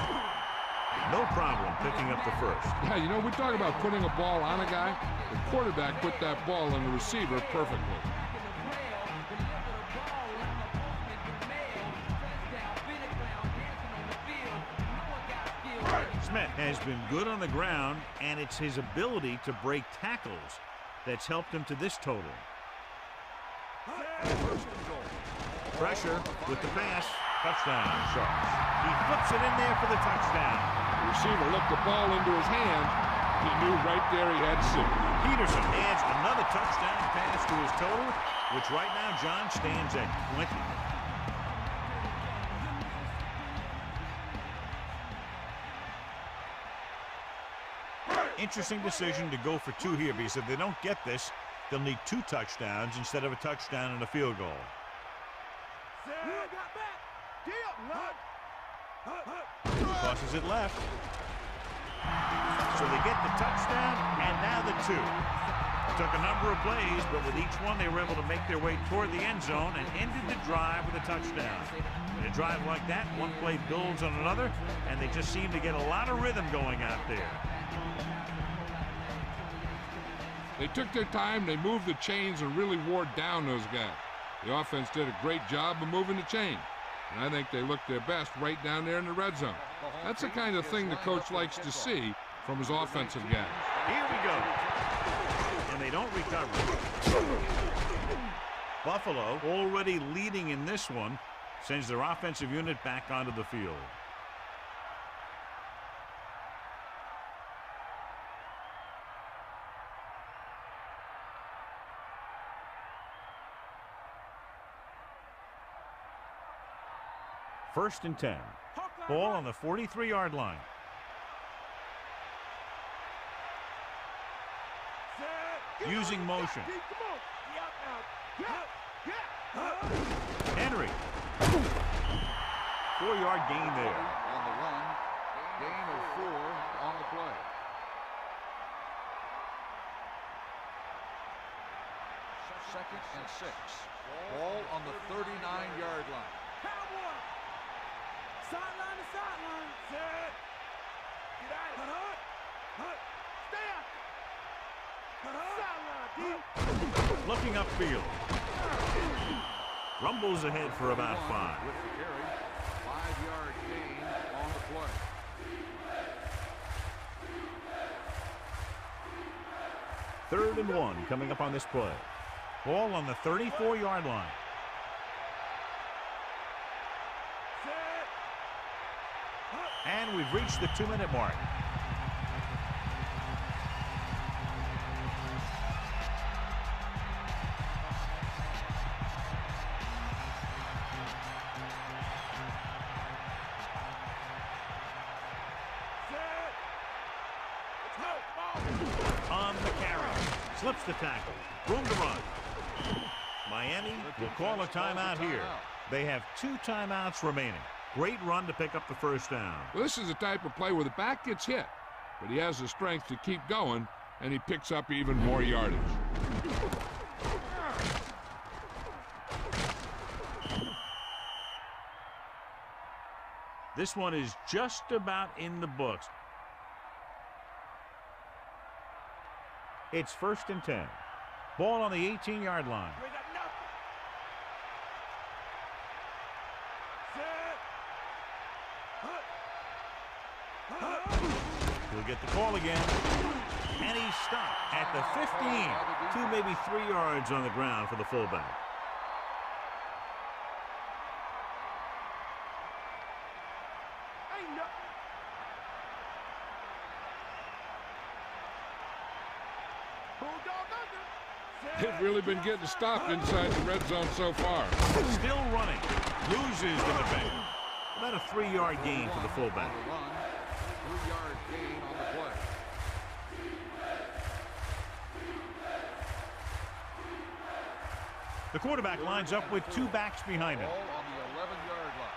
No problem picking up the first. Yeah, you know, we talk about putting a ball on a guy. The quarterback put that ball on the receiver perfectly. Smith has been good on the ground, and it's his ability to break tackles that's helped him to this total. Pressure with the pass. Touchdown, Sharks. He flips it in there for the touchdown. The receiver looked the ball into his hand. He knew right there he had 6. Peterson adds another touchdown pass to his total, which right now, John, stands at 20. Interesting decision to go for 2 here, because if they don't get this, they'll need 2 touchdowns instead of a touchdown and a field goal. Crosses it left. So they get the touchdown, and now the 2. Took a number of plays, but with each one they were able to make their way toward the end zone and ended the drive with a touchdown. In a drive like that, one play builds on another, and they just seem to get a lot of rhythm going out there. They took their time, they moved the chains and really wore down those guys. The offense did a great job of moving the chain, and I think they looked their best right down there in the red zone. That's the kind of thing the coach likes to see from his offensive guys. Here we go. And they don't recover. Buffalo, already leading in this one, sends their offensive unit back onto the field. First and 10. Ball on the 43-yard line. Using motion. Henry. 4-yard gain there. On the run. Gain of 4 on the play. Second and 6. Ball on the 39-yard line. Sideline to sideline. Set. Get out of it. Stay out. Sideline, D. Looking upfield. Rumbles ahead for about 5. With the carry. 5-yard gain on the play. Third and 1 coming up on this play. Ball on the 34-yard line. And we've reached the 2-minute mark. On the carry. Slips the tackle. Room to run. Miami will call a timeout here. They have 2 timeouts remaining. Great run to pick up the first down. Well, this is the type of play where the back gets hit, but he has the strength to keep going, and he picks up even more yardage. This one is just about in the books. It's 1st and 10. Ball on the 18-yard line. He'll get the call again. And he's stopped at the 15. 2, maybe 3 yards on the ground for the fullback. They've really been getting stopped inside the red zone so far. Still running. Loses to the Bengals. About a 3-yard gain for the fullback. 3-yard gain on the play. The quarterback lines up with 2 backs behind him. Ball on the 11-yard line.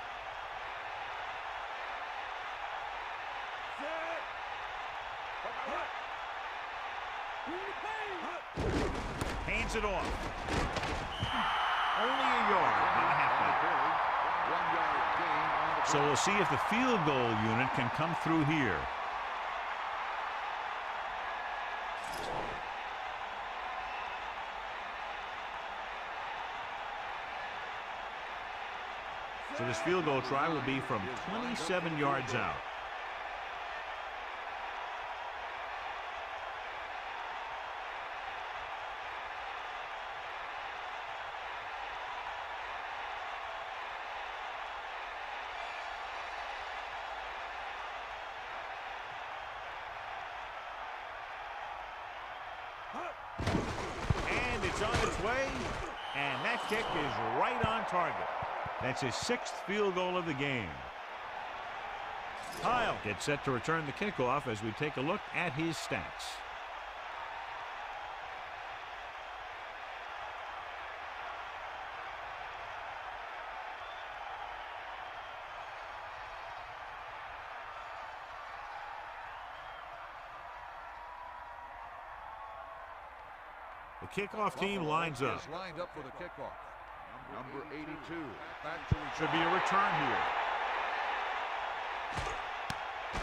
Hands it off. Only a yard, not a halfback. 1-yard gain on the play. So we'll see if the field goal unit can come through here. So this field goal try will be from 27 yards out. And it's on its way, and that kick is right on target. That's his 6th field goal of the game. Kyle gets set to return the kickoff as we take a look at his stats. The kickoff team lines up. Is lined up for the kickoff. Number 82. Back to return. Should be a return here.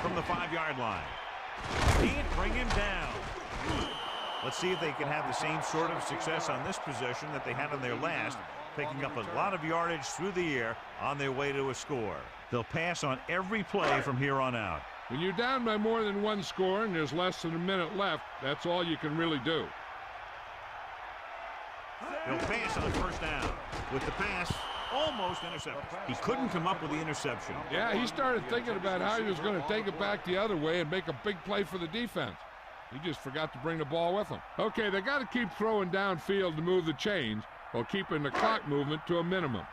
From the 5-yard line. Can't bring him down. Let's see if they can have the same sort of success on this possession that they had on their last, picking up a lot of yardage through the air on their way to a score. They'll pass on every play from here on out. When you're down by more than 1 score and there's less than a minute left, that's all you can really do. They'll pass on 1st down. With the pass, almost intercepted. He couldn't come up with the interception. Yeah, he started thinking about how he was going to take it back the other way and make a big play for the defense. He just forgot to bring the ball with him. Okay, they got to keep throwing downfield to move the chains while keeping the clock movement to a minimum.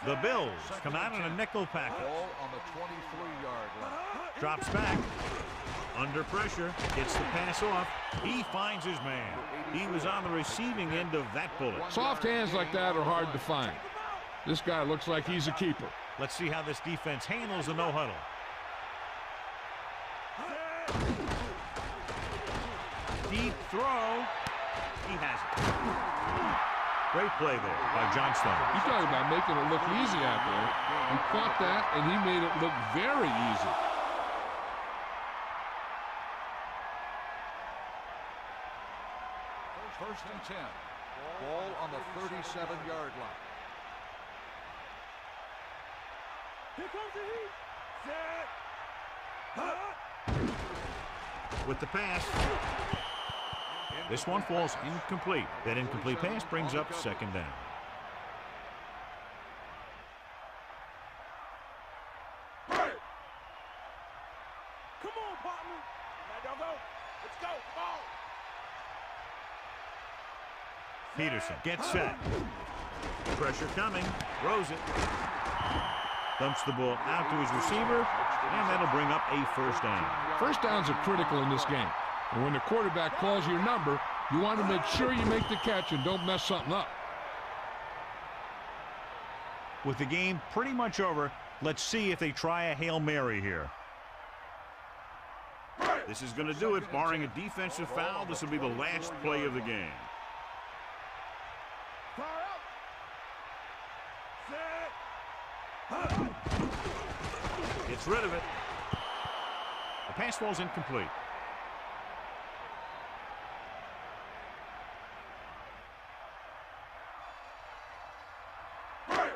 The Bills come out in a nickel package. Ball on the 23-yard line. Drops back. Under pressure. Gets the pass off. He finds his man. He was on the receiving end of that bullet. Soft hands like that are hard to find. This guy looks like he's a keeper. Let's see how this defense handles the no-huddle. Deep throw. He has it. Great play there by Johnston. He's talking about making it look easy out there. He caught that, and he made it look very easy. First and 10. Ball on the 37-yard line. Here comes the heat. Set. With the pass. This one falls incomplete. That incomplete pass brings up 2nd down. Come on, partner. Now, go. Let's go. Come on. Peterson gets set. Pressure coming. Throws it. Dumps the ball out to his receiver, and that'll bring up a 1st down. First downs are critical in this game. And when the quarterback calls your number, you want to make sure you make the catch and don't mess something up. With the game pretty much over, let's see if they try a Hail Mary here. This is going to do it. Barring a defensive foul, this will be the last play of the game. Gets rid of it. The pass ball's incomplete.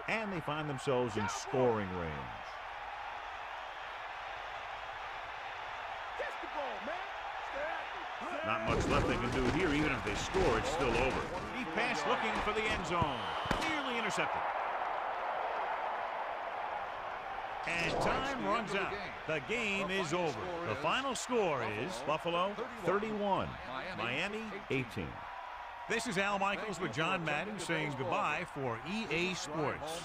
And they find themselves in scoring range. Not much left they can do here. Even if they score, it's still over. Deep pass looking for the end zone. Nearly intercepted. And time runs out. The game is over. The final score is Buffalo 31, Miami 18. This is Al Michaels with John Madden saying goodbye for EA Sports.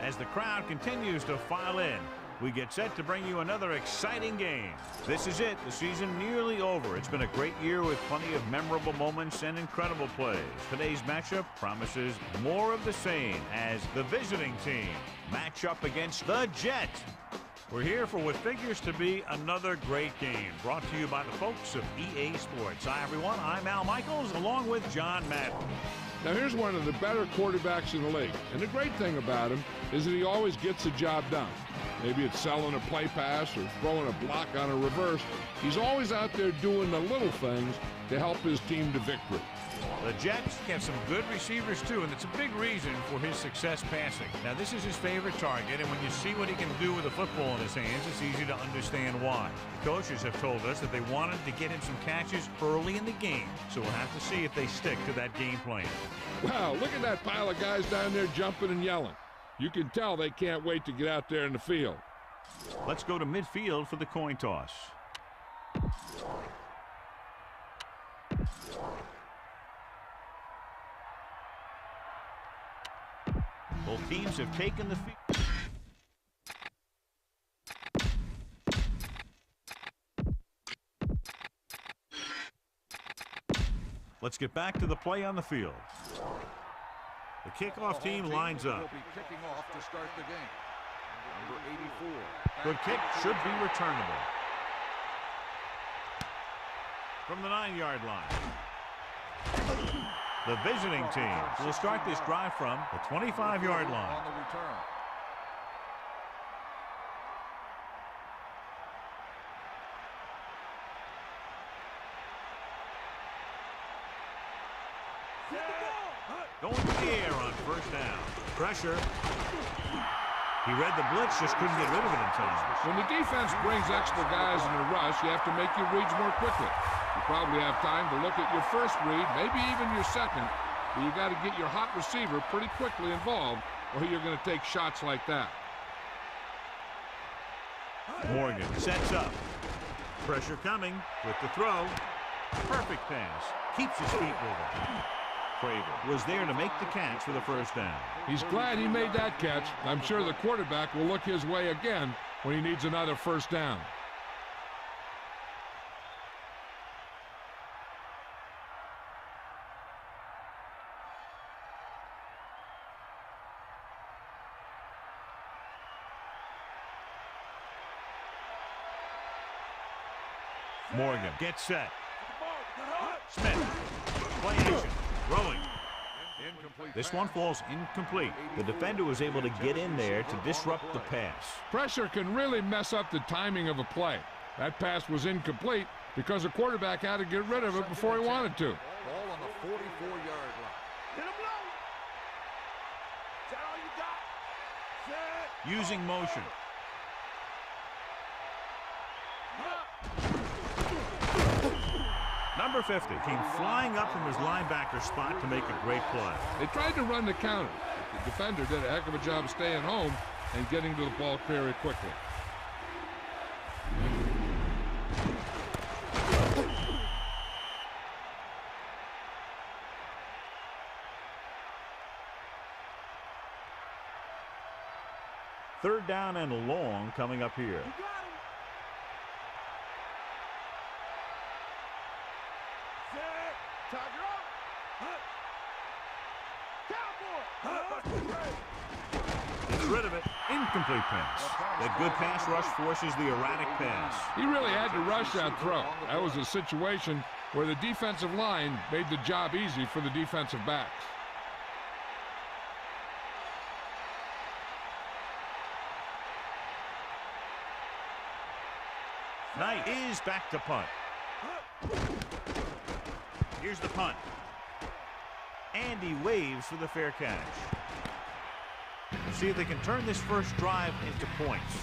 As the crowd continues to file in, we get set to bring you another exciting game. This is it, the season nearly over. It's been a great year with plenty of memorable moments and incredible plays. Today's matchup promises more of the same as the visiting team match up against the Jets. We're here for what figures to be another great game, brought to you by the folks of EA Sports. Hi, everyone. I'm Al Michaels, along with John Madden. Now, here's one of the better quarterbacks in the league. And the great thing about him is that he always gets the job done. Maybe it's selling a play pass or throwing a block on a reverse. He's always out there doing the little things to help his team to victory. The Jets have some good receivers, too, and it's a big reason for his success passing. Now, this is his favorite target, and when you see what he can do with a football in his hands, it's easy to understand why. The coaches have told us that they wanted to get him some catches early in the game, so we'll have to see if they stick to that game plan. Wow, look at that pile of guys down there jumping and yelling. You can tell they can't wait to get out there in the field. Let's go to midfield for the coin toss. Both teams have taken the field. Let's get back to the play on the field. The kickoff team lines up. Will be kicking off to start the game. Number 84. Good kick, should be returnable. From the 9-yard line. The visiting team will start this drive from the 25-yard line. On the return. Going to the air on first down. Pressure. He read the blitz, just couldn't get rid of it in time. When the defense brings extra guys in a rush, you have to make your reads more quickly. You probably have time to look at your first read, maybe even your second, but you got to get your hot receiver pretty quickly involved, or you're going to take shots like that. Morgan sets up. Pressure coming with the throw. Perfect pass. Keeps his feet moving. Craver was there to make the catch for the first down. He's glad he made that catch. I'm sure the quarterback will look his way again when he needs another first down. Morgan gets set. Smith. Play action. Throwing. This one falls incomplete. The defender was able to get in there to disrupt the pass. Pressure can really mess up the timing of a play. That pass was incomplete because the quarterback had to get rid of it before he wanted to. Ball on the 44-yard line. Hit him low. Is that all you got? Set. Using motion. Number 50 came flying up from his linebacker spot to make a great play. They tried to run the counter. The defender did a heck of a job staying home and getting to the ball very quickly. Third down and long coming up here. You got him. Set. Tiger up. Cowboy. Gets rid of it. Incomplete pass. That good pass rush forces the erratic pass. He really had to rush that throw. That was a situation where the defensive line made the job easy for the defensive backs. Knight is back to punt. Here's the punt. And he waves for the fair catch. See if they can turn this first drive into points.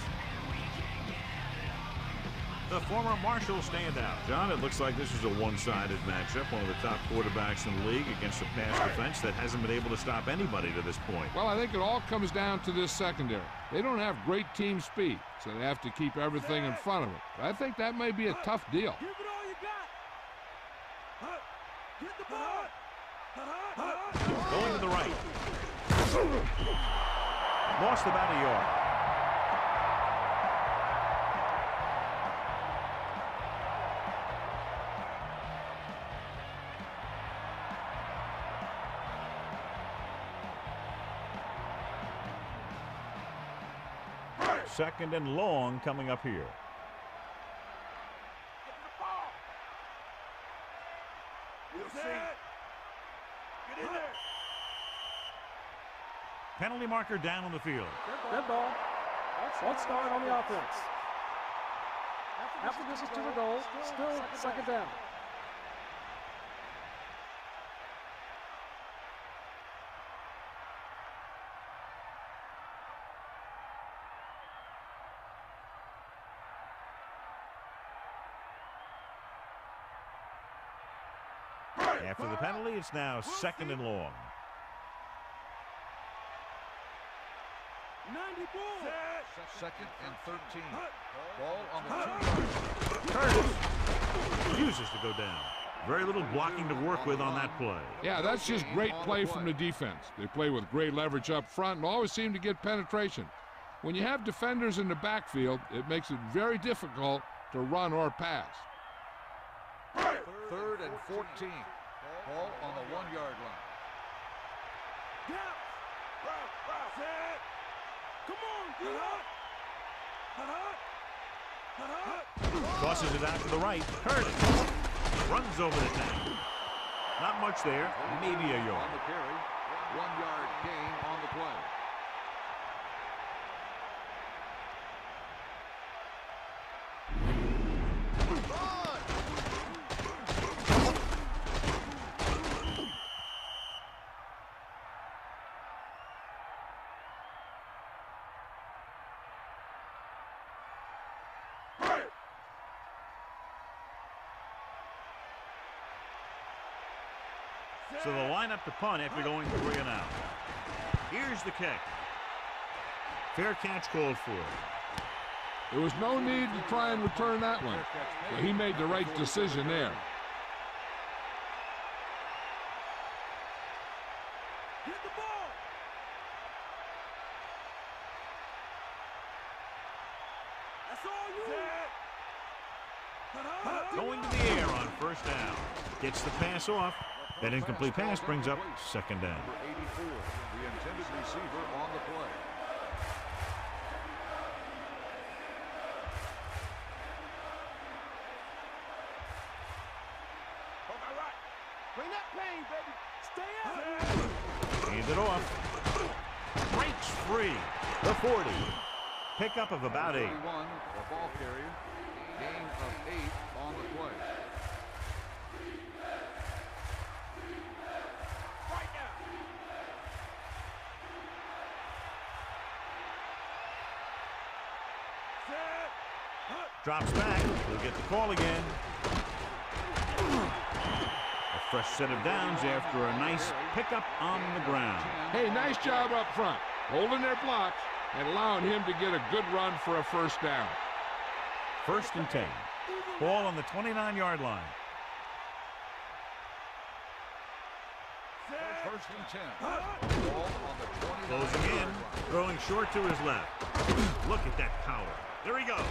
The former Marshall standout. John, it looks like this is a one-sided matchup. One of the top quarterbacks in the league against a pass defense that hasn't been able to stop anybody to this point. Well, I think it all comes down to this secondary. They don't have great team speed, so they have to keep everything in front of them. But I think that may be a tough deal. Give it all you got. Get the ball. Going to the right. Lost about a yard. Second and long coming up here. Get the ball. We'll see. Get in there. Penalty marker down on the field. Dead ball. Let's start on the offense. After this is to the goal, still second down. After the penalty, it's now second and long. 90 ball. Second and 13. Ball on the 2-yard line. Curtis refuses to go down. Very little blocking to work with on that play. Yeah, that's just great play from the defense. They play with great leverage up front and always seem to get penetration. When you have defenders in the backfield, it makes it very difficult to run or pass. Third and 14. Ball on the 1-yard line. Down. Set. Come on, get up. Tosses it out to the right. Curtis runs over the tank. Not much there. Maybe a yard. On the carry. 1-yard gain on the play. So they'll line up to punt after going 3 and out. Here's the kick. Fair catch called for. There was no need to try and return that one. But he made the right decision there. Get the ball. That's all you. Going to the air on first down. Gets the pass off. That incomplete pass brings up second down. Number 84, the intended receiver on the play. Bring that pain, baby. Stay out. Hands it off. Breaks free. The 40. Pickup of about 8. 31, the ball carrier. Gain of 8 on the play. Right now. Set. Drops back. He'll get the call again. A fresh set of downs after a nice pickup on the ground. Hey, nice job up front, holding their blocks and allowing him to get a good run for a first down. First and 10. Ball on the 29-yard line. Set. First and 10. Ball on the 29. Closing in, throwing short to his left. Look at that power. There he goes.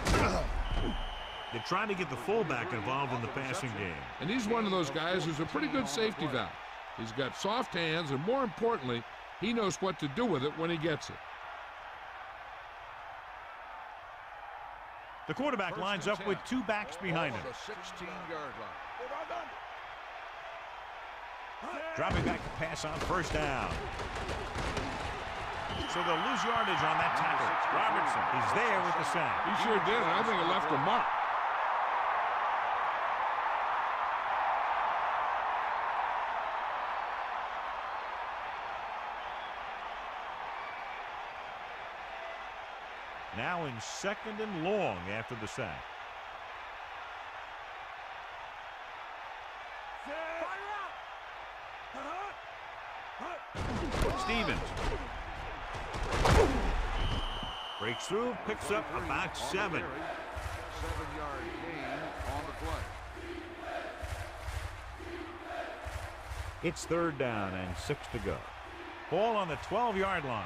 They're trying to get the fullback involved in the passing game. And he's one of those guys who's a pretty good safety valve. He's got soft hands, and more importantly, he knows what to do with it when he gets it. The quarterback lines up with two backs behind him. The 16-yard line. Dropping back to pass on first down. So they'll lose yardage on that tackle. Robertson, he's there with the sack. He sure did, and I think it left a mark. Now in second and long after the sack. Stevens breaks through, picks up about 7. 7-yard gain on the play. It's third down and 6 to go. Ball on the 12-yard line.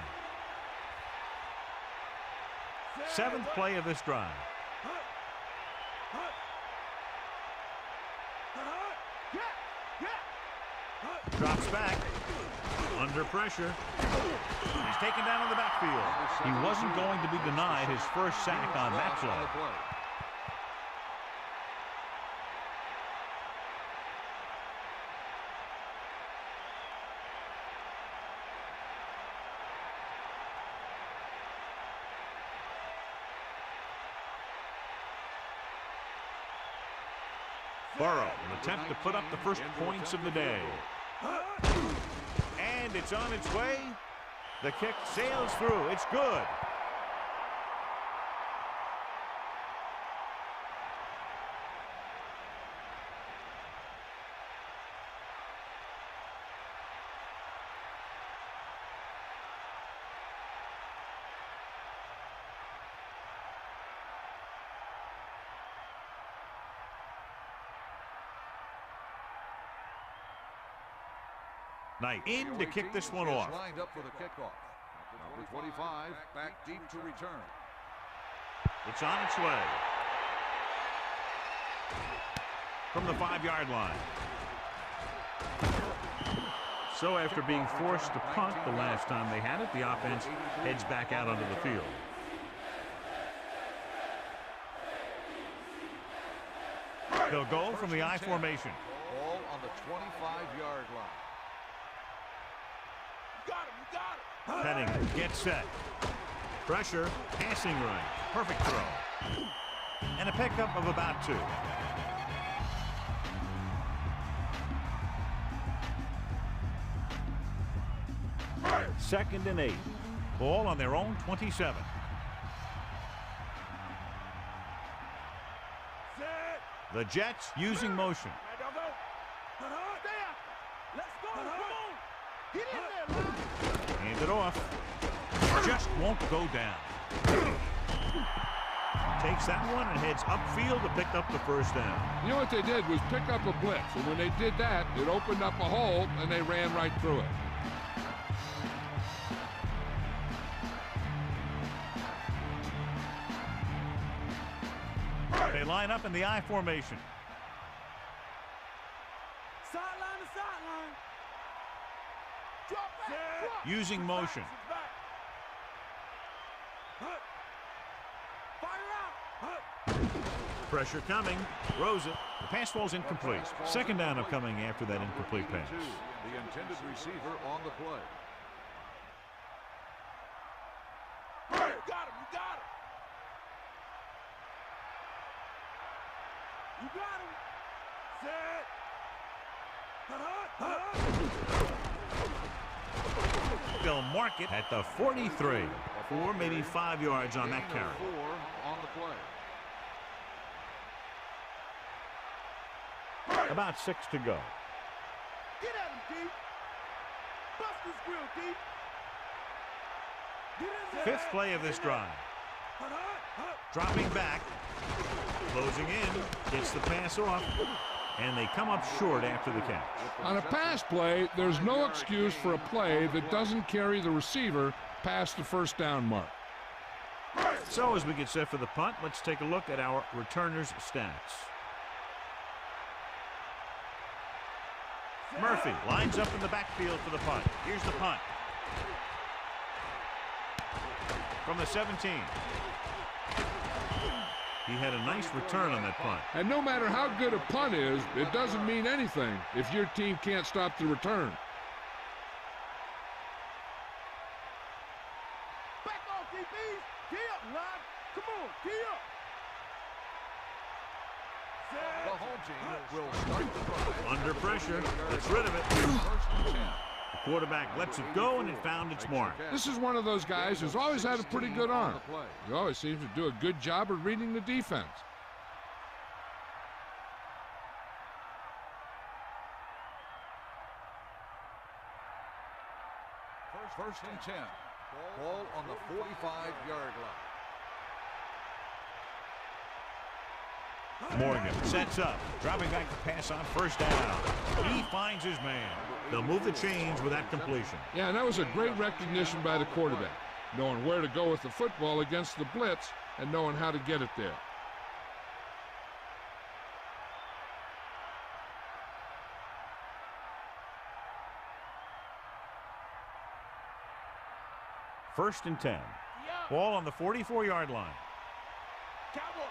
7th play of this drive. Drops back. Under pressure. He's taken down in the backfield. He wasn't going to be denied his first sack on that play. Burrow will attempt to put up the first points of the day. And it's on its way. The kick sails through. It's good. Knight in to kick this one off. Lined up for the kickoff. Number 25 back deep to return. It's on its way. From the 5-yard line. So after being forced to punt the last time they had it, the offense heads back out onto the field. They'll go from the I formation. Ball on the 25-yard line. Penning gets set. Pressure, passing right. Perfect throw. And a pickup of about 2. Second and 8. Ball on their own 27. The Jets using motion. Hand it off. Just won't go down. Takes that one and heads upfield to pick up the first down. You know what they did was pick up a blitz, and when they did that, it opened up a hole, and they ran right through it. They line up in the I formation. Sideline to sideline. Drop back. Using motion. Pressure coming. Throws it. The pass falls incomplete. Second down upcoming after that incomplete pass. The intended receiver on the play. You got him. You got him. You got him. Set. They'll mark it at the 43. 4, maybe 5 yards on that carry. 4 on the play. About 6 to go. Get at him, D. Bust his grill, D. Get in there. 5th play of this drive. Dropping back. Closing in. Gets the pass off. And they come up short after the catch. On a pass play, there's no excuse for a play that doesn't carry the receiver past the first down mark. So as we get set for the punt, let's take a look at our returners' stats. Murphy lines up in the backfield for the punt. Here's the punt. From the 17. He had a nice return on that punt. And no matter how good a punt is, it doesn't mean anything if your team can't stop the return. Back off, DBs. Gee up, lad. Come on, gee up. The home team will start the drive. Under pressure. Gets rid of it. First and 10. The quarterback lets it go, and it found its mark. This is one of those guys who's always had a pretty good arm. He always seems to do a good job of reading the defense. First and 10. Ball on the 45-yard line. Morgan sets up, dropping back to pass on first down. He finds his man. They'll move the chains with that completion. Yeah, and that was a great recognition by the quarterback, knowing where to go with the football against the blitz and knowing how to get it there. First and 10. Ball on the 44-yard line. Cowboy.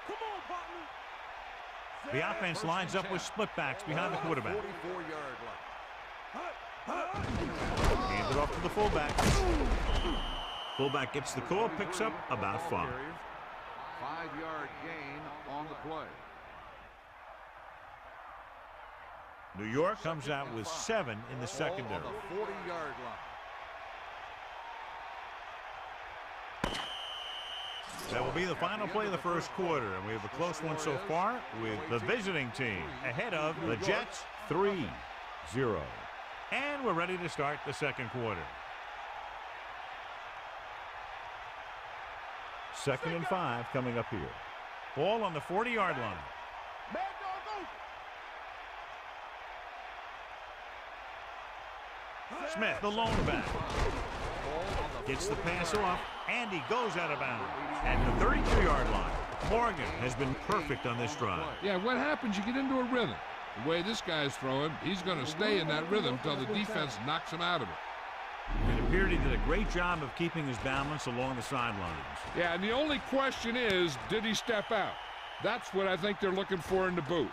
Come on, partner. The offense lines up with split backs behind the quarterback. 44-yard line. Hands it off to the fullback. Fullback gets the call, picks up about 5. 5-yard gain on the play. New York comes out with 7 in the secondary. Ball on the 40-yard line. That will be the final play of the first quarter, and we have a close one so far with the visiting team ahead of the Jets 3-0. And we're ready to start the second quarter. Second and 5 coming up here. Ball on the 40-yard line. Mad dog over. Smith, the lone back. Gets the pass off, and he goes out of bounds. At the 32-yard line, Morgan has been perfect on this drive. Yeah, what happens, you get into a rhythm. The way this guy's throwing, he's going to stay in that rhythm until the defense knocks him out of it. It appeared he did a great job of keeping his balance along the sidelines. Yeah, and the only question is, did he step out? That's what I think they're looking for in the booth.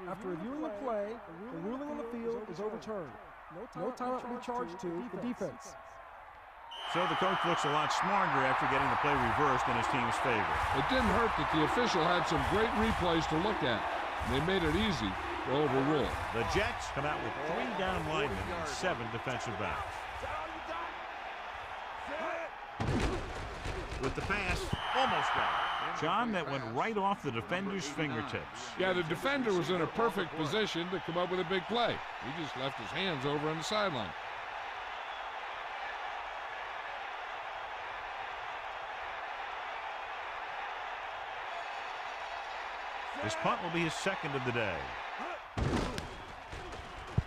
After reviewing the play, the ruling on the field is overturned. No timeout will be charged to the defense. So the coach looks a lot smarter after getting the play reversed in his team's favor. It didn't hurt that the official had some great replays to look at. They made it easy to overrule. The Jets come out with 3 down linemen and 7 defensive backs. With the pass, almost got it. John, that went right off the defender's fingertips. Yeah, the defender was in a perfect position to come up with a big play. He just left his hands over on the sideline. This punt will be his second of the day.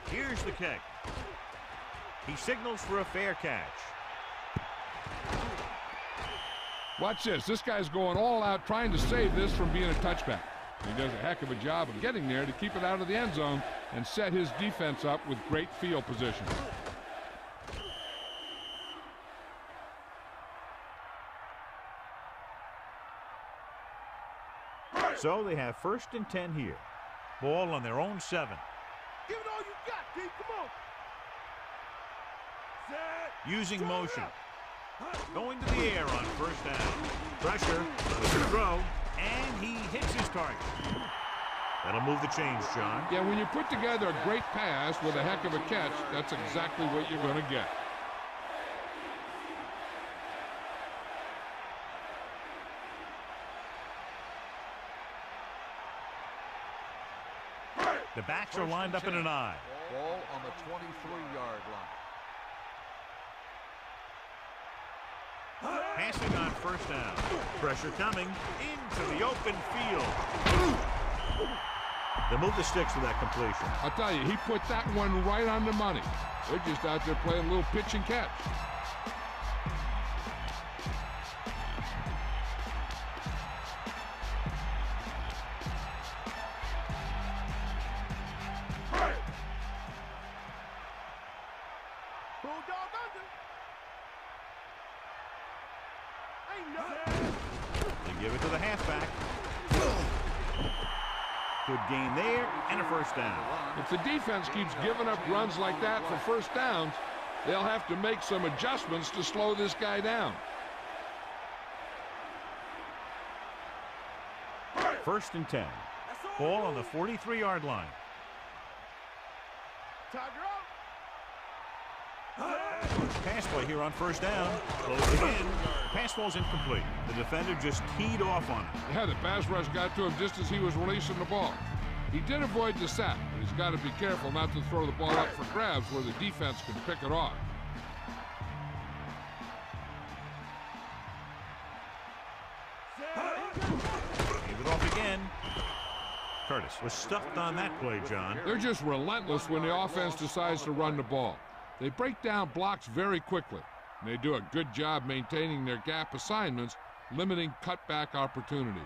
Here's the kick. He signals for a fair catch. Watch this. This guy's going all out trying to save this from being a touchback. He does a heck of a job of getting there to keep it out of the end zone and set his defense up with great field position. So they have first and 10 here. Ball on their own 7. Give it all you got, D. Come on. Set. Using motion. Going to the air on first down. Pressure. The throw. And he hits his target. That'll move the chains, John. Yeah, when you put together a great pass with a heck of a catch, that's exactly what you're going to get. The backs are lined up in an I. Ball on the 23-yard line. Passing on first down. Pressure coming into the open field. They move the sticks to that completion. I'll tell you, he put that one right on the money. They're just out there playing a little pitch and catch. They give it to the halfback. Good gain there, and a first down. If the defense keeps giving up runs like that for first downs, they'll have to make some adjustments to slow this guy down. First and 10. Ball on the 43-yard line. Pass play here on first down. Closing in. Pass ball's incomplete. The defender just teed off on it. Yeah, the pass rush got to him just as he was releasing the ball. He did avoid the sack, but he's got to be careful not to throw the ball up for grabs where the defense can pick it off. Give it off again. Curtis was stuffed on that play, John. They're just relentless when the offense decides to run the ball. They break down blocks very quickly, and they do a good job maintaining their gap assignments, limiting cutback opportunities.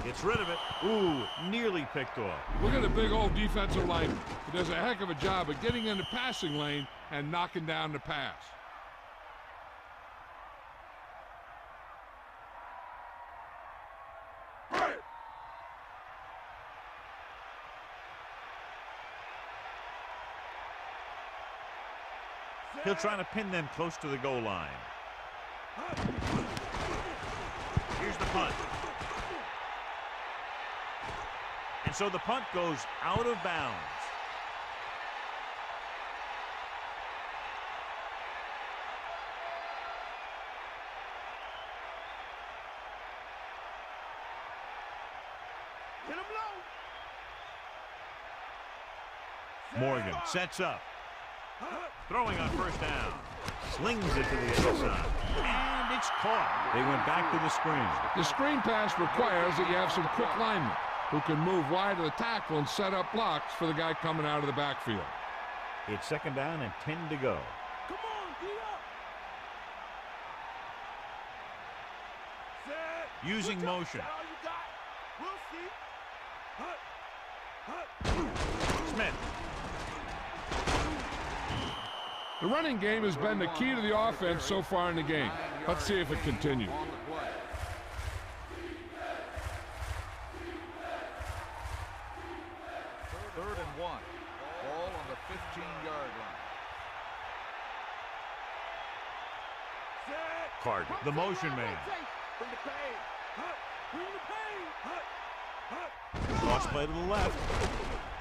Gets rid of it. Ooh, nearly picked off. Look at the big old defensive lineman. He does a heck of a job of getting in the passing lane and knocking down the pass. He'll try to pin them close to the goal line. Here's the punt. And so the punt goes out of bounds. Morgan sets up. Throwing on first down. Slings it to the other side. And it's caught. They went back to the screen. The screen pass requires that you have some quick linemen who can move wide of the tackle and set up blocks for the guy coming out of the backfield. It's second down and 10 to go. Come on, D up. Set. Using motion. We'll see. Smith. The running game has been the key to the offense so far in the game. Let's see if it continues. Third and 1. Ball on the 15-yard line. Carter, the motion man. Bring the pain. Bring the pain. Cross play to the left.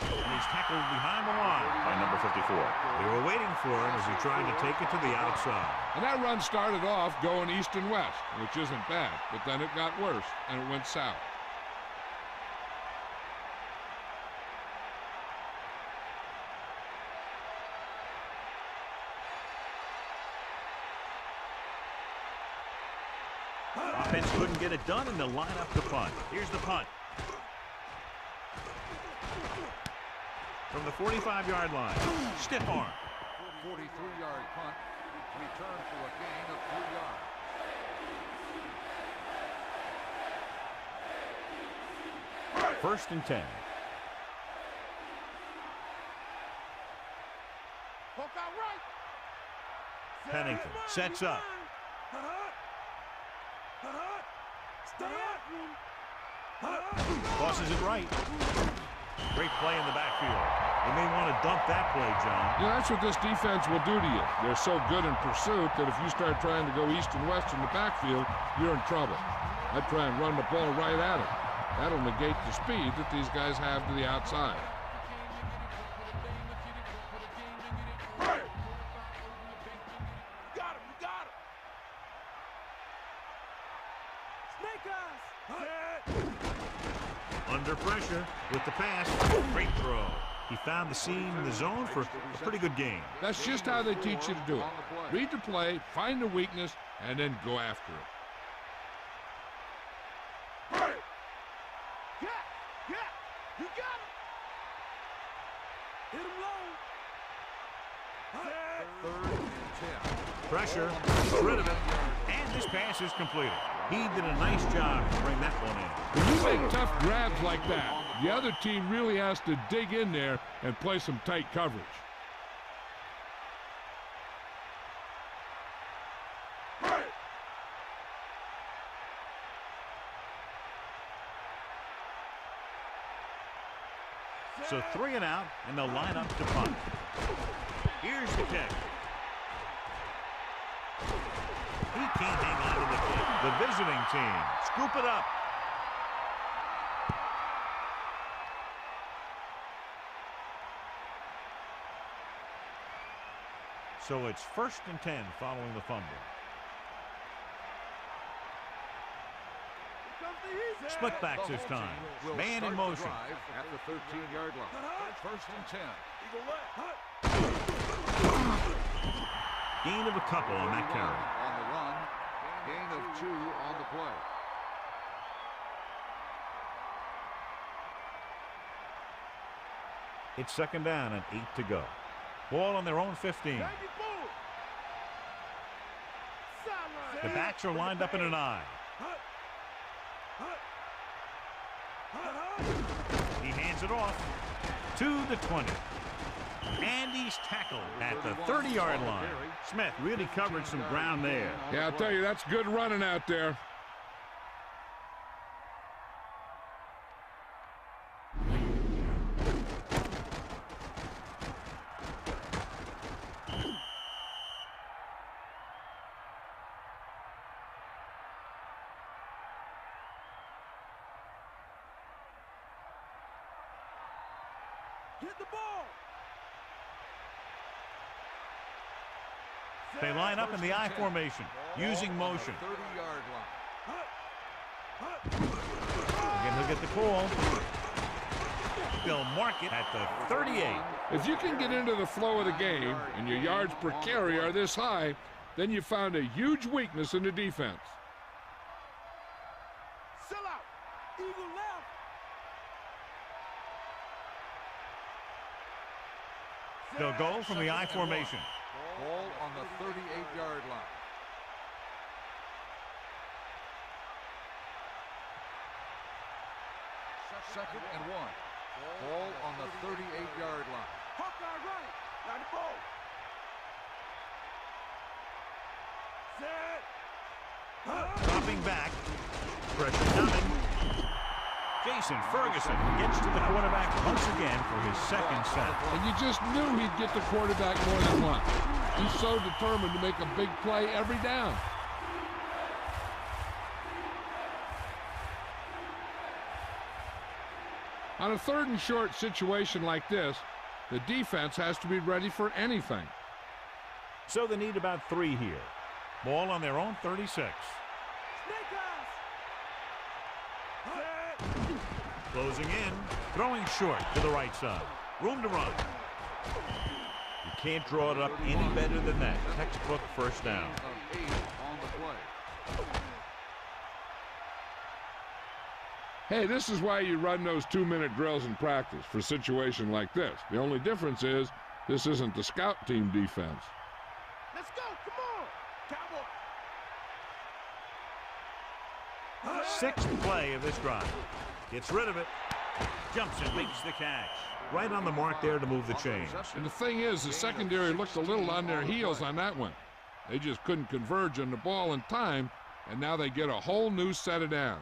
And he's tackled behind the line by number 54. They were waiting for him as he tried to take it to the outside. And that run started off going east and west, which isn't bad, but then it got worse and it went south. Offense couldn't get it done, and they'll line up the punt. Here's the punt. From the 45-yard line. Stiff arm. 43-yard punt. Return for a gain of 3 yards. First and 10. Pennington sets up. Tosses it right. Great play in the backfield. They may want to dump that play, John. Yeah, that's what this defense will do to you. They're so good in pursuit that if you start trying to go east and west in the backfield, you're in trouble. I'd try and run the ball right at them. That'll negate the speed that these guys have to the outside. Under pressure with the pass. Great throw. He found the seam in the zone for a pretty good gain. That's just how they teach you to do it. Read the play, find the weakness, and then go after it. You got him. Hit him low. Third and 10. Pressure. Gets rid of it. And this pass is completed. He did a nice job to bring that one in. When you make tough grabs like that, the other team really has to dig in there and play some tight coverage. So 3 and out, and they'll line up to punt. Here's the kick. He can't hang on to the kick. The visiting team scoop it up. So it's 1st and 10 following the fumble. Split backs this time. Man in motion. At the 13-yard line. 1st and 10. Gain of a couple on that carry. On the run. Gain of 2 on the play. It's 2nd down and 8 to go. Ball on their own 15. The backs are lined up in an I. He hands it off to the 20. And he's tackled at the 30-yard line. Smith really covered some ground there. Yeah, I'll tell you, that's good running out there. Get the ball. They line up in the I formation, using motion. 30-yard line. Again, he'll get the call. They'll mark it at the 38. If you can get into the flow of the game and your yards per carry are this high, then you found a huge weakness in the defense. Sell out. Eagle left. They'll go from the I formation. Ball on the 38-yard line. Second and 1. Ball on the 38-yard line. Hawkeye right. Got the ball. Set. Dropping back. Pressure coming. Jason Ferguson gets to the quarterback once again for his 2nd sack. And you just knew he'd get the quarterback more than once. He's so determined to make a big play every down. On a 3rd and short situation like this, the defense has to be ready for anything. So they need about 3 here. Ball on their own 36. Snake eyes. Closing in, throwing short to the right side. Room to run. You can't draw it up any better than that. Textbook 1st down. Of 8 on the play. Hey, this is why you run those 2-minute drills in practice for a situation like this. The only difference is this isn't the scout team defense. Let's go. Come on. Cowboy. 6th play of this drive. Gets rid of it. Jumps and makes the catch. Right on the mark there to move the chains. And the thing is, the secondary looked a little on their heels on that one. They just couldn't converge on the ball in time, and now they get a whole new set of downs.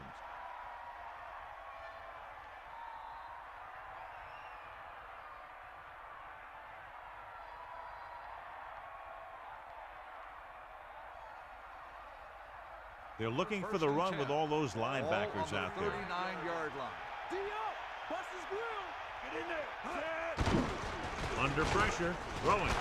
They're looking for the run with all those linebackers out there. 39-yard line. D up. Bust his grill. Get in there. Under pressure, throwing.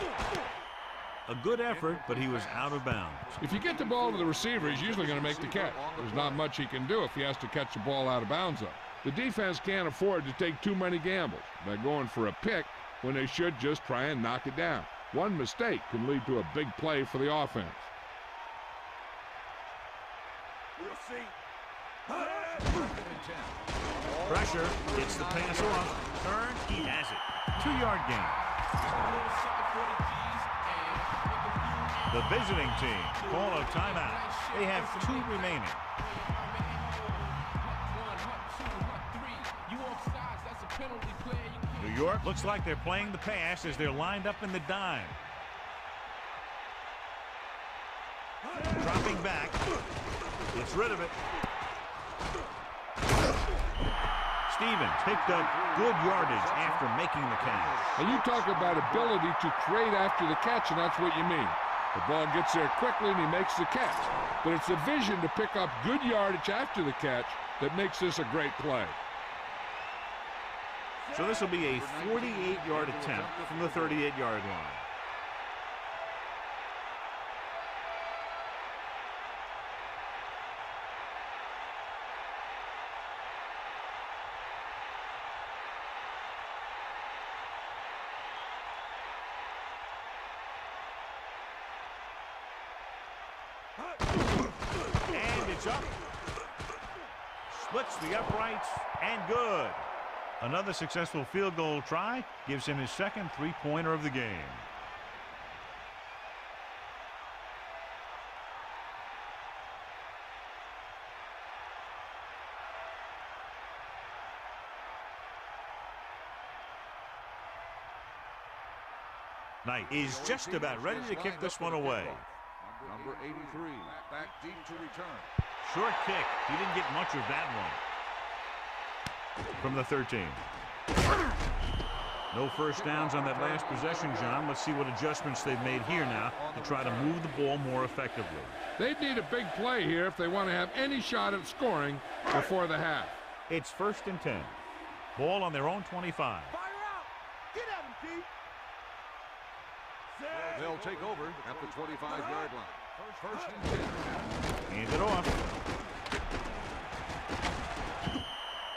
A good effort, but he was out of bounds. If you get the ball to the receiver, he's usually going to make the catch. There's not much he can do if he has to catch the ball out of bounds, though. The defense can't afford to take too many gambles by going for a pick when they should just try and knock it down. One mistake can lead to a big play for the offense. We'll see. Pressure, gets the pass off, turn, he has it. 2-yard gain. The visiting team call a timeout. They have 2 remaining. New York looks like they're playing the pass as they're lined up in the dime. Dropping back. Gets rid of it. Stevens picked up good yardage after making the catch. And you talk about ability to create after the catch, and that's what you mean. The ball gets there quickly and he makes the catch. But it's the vision to pick up good yardage after the catch that makes this a great play. So this will be a 48-yard attempt from the 38-yard line. And it's up. Splits the uprights and good. Another successful field goal try gives him his second 3-pointer of the game. Knight is just about ready to kick this one away. Number 83, back deep to return. Short kick. He didn't get much of that one. From the 13. No first downs on that last possession, John. Let's see what adjustments they've made here now to try to move the ball more effectively. They'd need a big play here if they want to have any shot at scoring before the half. It's 1st and 10. Ball on their own 25. Fire out. Get at him, Pete. They'll take over at the 25-yard line. 1st and 10. Hand it off.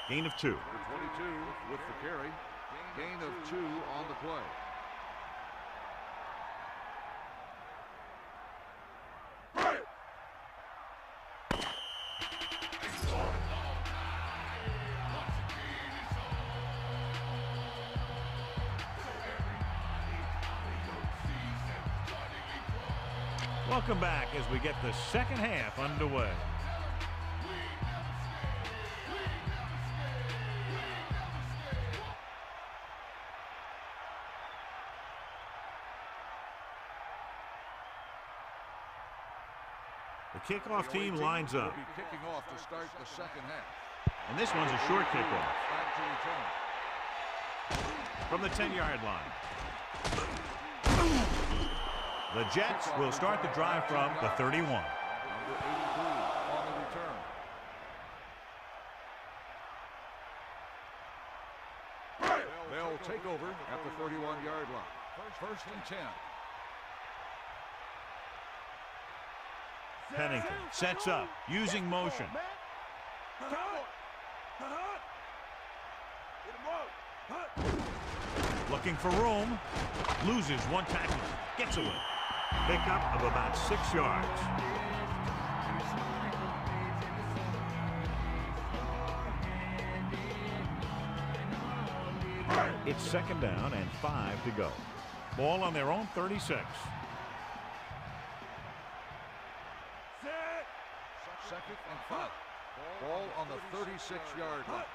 Gain of 2. 22 with the carry. Gain of 2 on the play. Welcome back as we get the second half underway. The kickoff team lines up. Kicking off to start the second half. And this one's a short kickoff. Back to return. From the 10-yard line. The Jets will start the drive from the 31. Number 83 on the return. They'll take over at the 31-yard line. 1st and 10. Pennington sets up, using motion. Looking for room. Loses one tackle. Gets away. Pickup of about 6 yards. It's 2nd down and 5 to go. Ball on their own 36. Second and 5. Ball on the 36-yard line.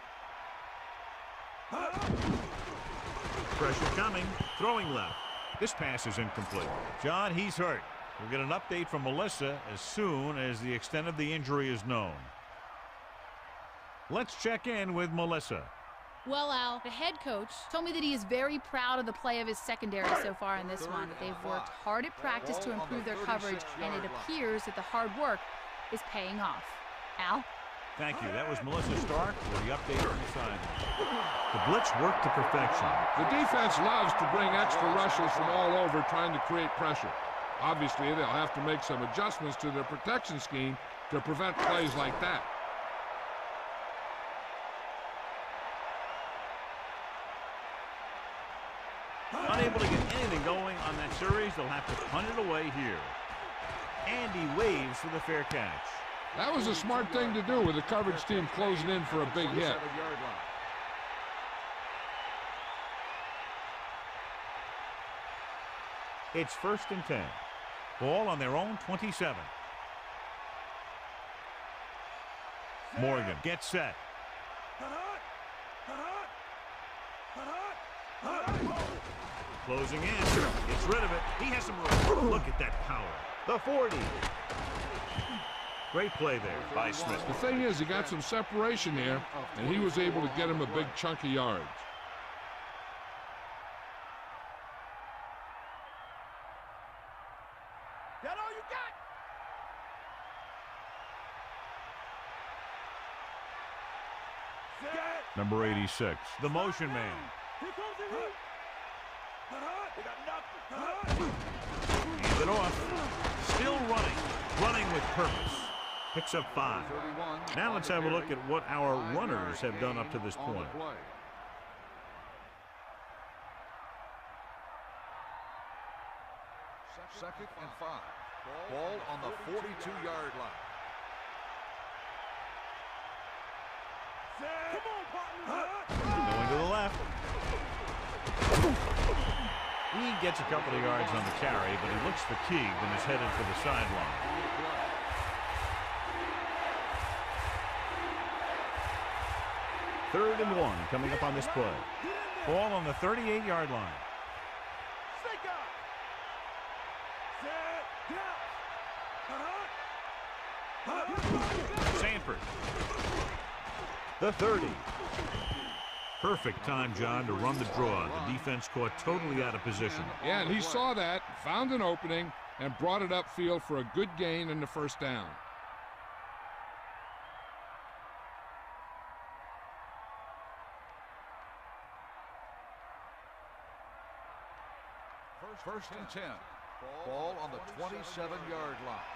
Pressure coming. Throwing left. This pass is incomplete. John, he's hurt. We'll get an update from Melissa as soon as the extent of the injury is known. Let's check in with Melissa. Well, Al, the head coach told me that he is very proud of the play of his secondary so far in this one, that they've worked hard at practice to improve their coverage, and it appears that the hard work is paying off. Al? Thank you. That was Melissa Stark with the update on the sideline. The blitz worked to perfection. The defense loves to bring extra rushers from all over trying to create pressure. Obviously, they'll have to make some adjustments to their protection scheme to prevent plays like that. Unable to get anything going on that series, they'll have to punt it away here. And he waves for the fair catch. That was a smart thing to do with the coverage team closing in for a big hit. It's 1st and 10. Ball on their own 27. Morgan gets set. Closing in. Gets rid of it. He has some room. Look at that power. The 40. Great play there by Smith. The thing is, he got some separation there, and he was able to get him a big chunk of yards. That all you got? Number 86, the motion man. Here comes the heat. They got nothing. Hands it off. Still running with purpose. Picks up 5. Now let's have a look at what our runners have done up to this point. Second and 5. Ball on the 42-yard line. Come on, partner. Going to the left. He gets a couple of yards on the carry, but he looks fatigued and is headed for the sideline. Third and 1 coming up on this play. Ball on the 38-yard line. Sanford. The 30. Perfect time, John, to run the draw. The defense caught totally out of position. Yeah, and he saw that, found an opening, and brought it upfield for a good gain in the 1st down. First and 10. Ball on the 27-yard line.